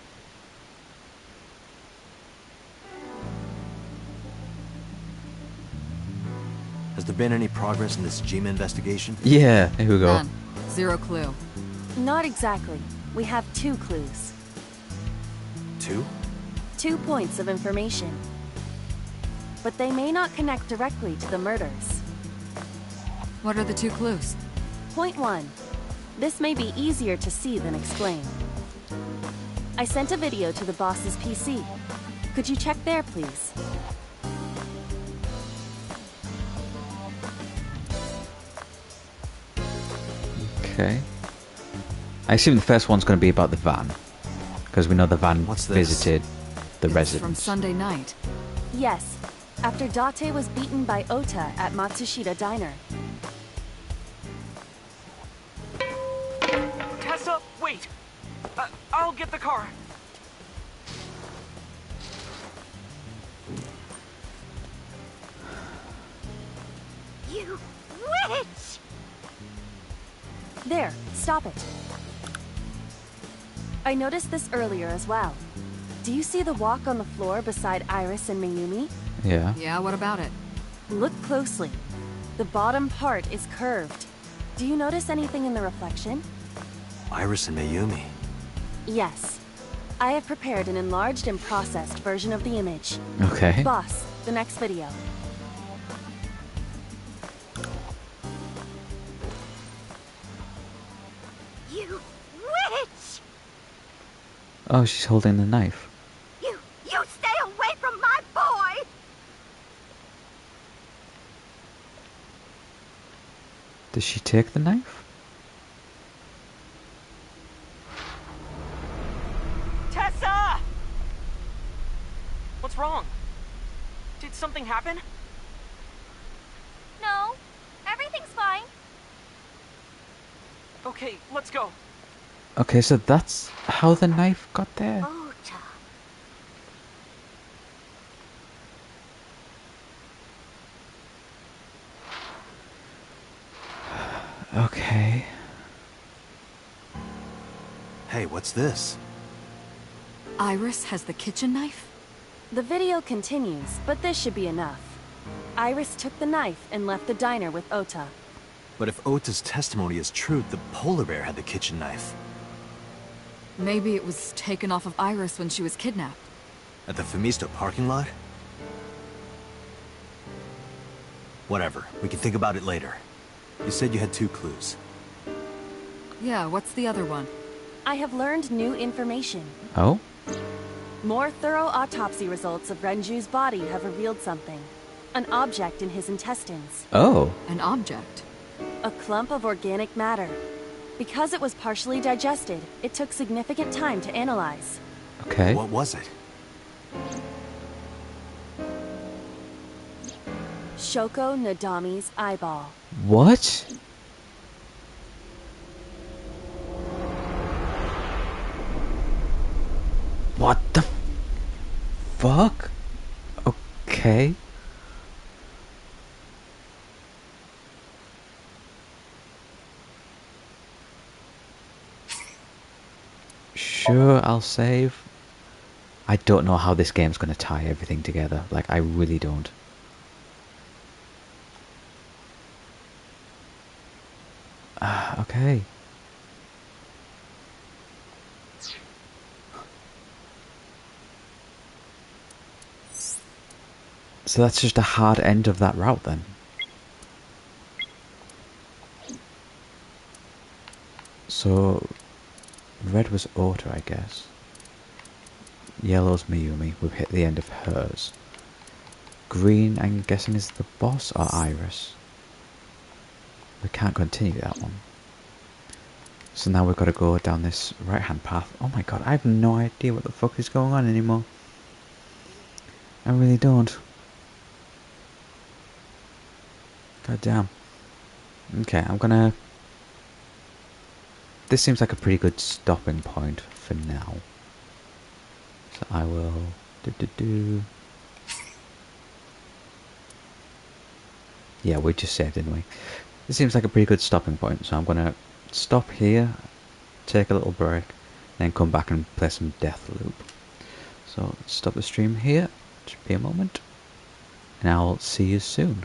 Has there been any progress in this Jima investigation? Yeah, here we go. None. Zero clue. Not exactly. We have 2 clues. 2? 2 points of information. But they may not connect directly to the murders. What are the 2 clues? Point 1. This may be easier to see than explain. I sent a video to the boss's PC. Could you check there, please? Okay. I assume the first one's going to be about the van. Because we know the van What's this? visited the It's residence. from Sunday night. Yes. After Date was beaten by Ota at Matsushita Diner. Tessa, wait! I'll get the car. You witch! There, stop it. I noticed this earlier as well. Do you see the walk on the floor beside Iris and Mayumi? Yeah. Yeah, what about it? Look closely. The bottom part is curved. Do you notice anything in the reflection? Iris and Mayumi. Yes. I have prepared an enlarged and processed version of the image. Okay. Boss, the next video. You witch! Oh, she's holding the knife. You stay away from my boy! Does she take the knife? Tessa! What's wrong? Did something happen? No, everything's fine. Okay, let's go. Okay, so that's how the knife got there. Ota. Okay. Hey, what's this? Iris has the kitchen knife? The video continues, but this should be enough. Iris took the knife and left the diner with Ota. But if Ota's testimony is true, the polar bear had the kitchen knife. Maybe it was taken off of Iris when she was kidnapped. At the Femisto parking lot? Whatever, we can think about it later. You said you had 2 clues. Yeah, what's the other one? I have learned new information. Oh? More thorough autopsy results of Renju's body have revealed something. An object in his intestines. Oh. An object? A clump of organic matter. Because it was partially digested, it took significant time to analyze. Okay. What was it? Shoko Nadami's eyeball. What? What the fuck? Okay. Sure, I'll save. I don't know how this game's going to tie everything together. Like, I really don't. Okay. So that's just a hard end of that route then. So red was Ota, I guess. Yellow's Mayumi. We've hit the end of hers. Green, I'm guessing, is the boss or Iris. We can't continue that one. So now we've got to go down this right hand path. Oh my god, I have no idea what the fuck is going on anymore. I really don't. God damn. Okay, I'm gonna... This seems like a pretty good stopping point for now. So I will... Yeah, we just saved, didn't we? This seems like a pretty good stopping point, so I'm gonna stop here, take a little break, then come back and play some Deathloop. So, stop the stream here, just be a moment, and I'll see you soon.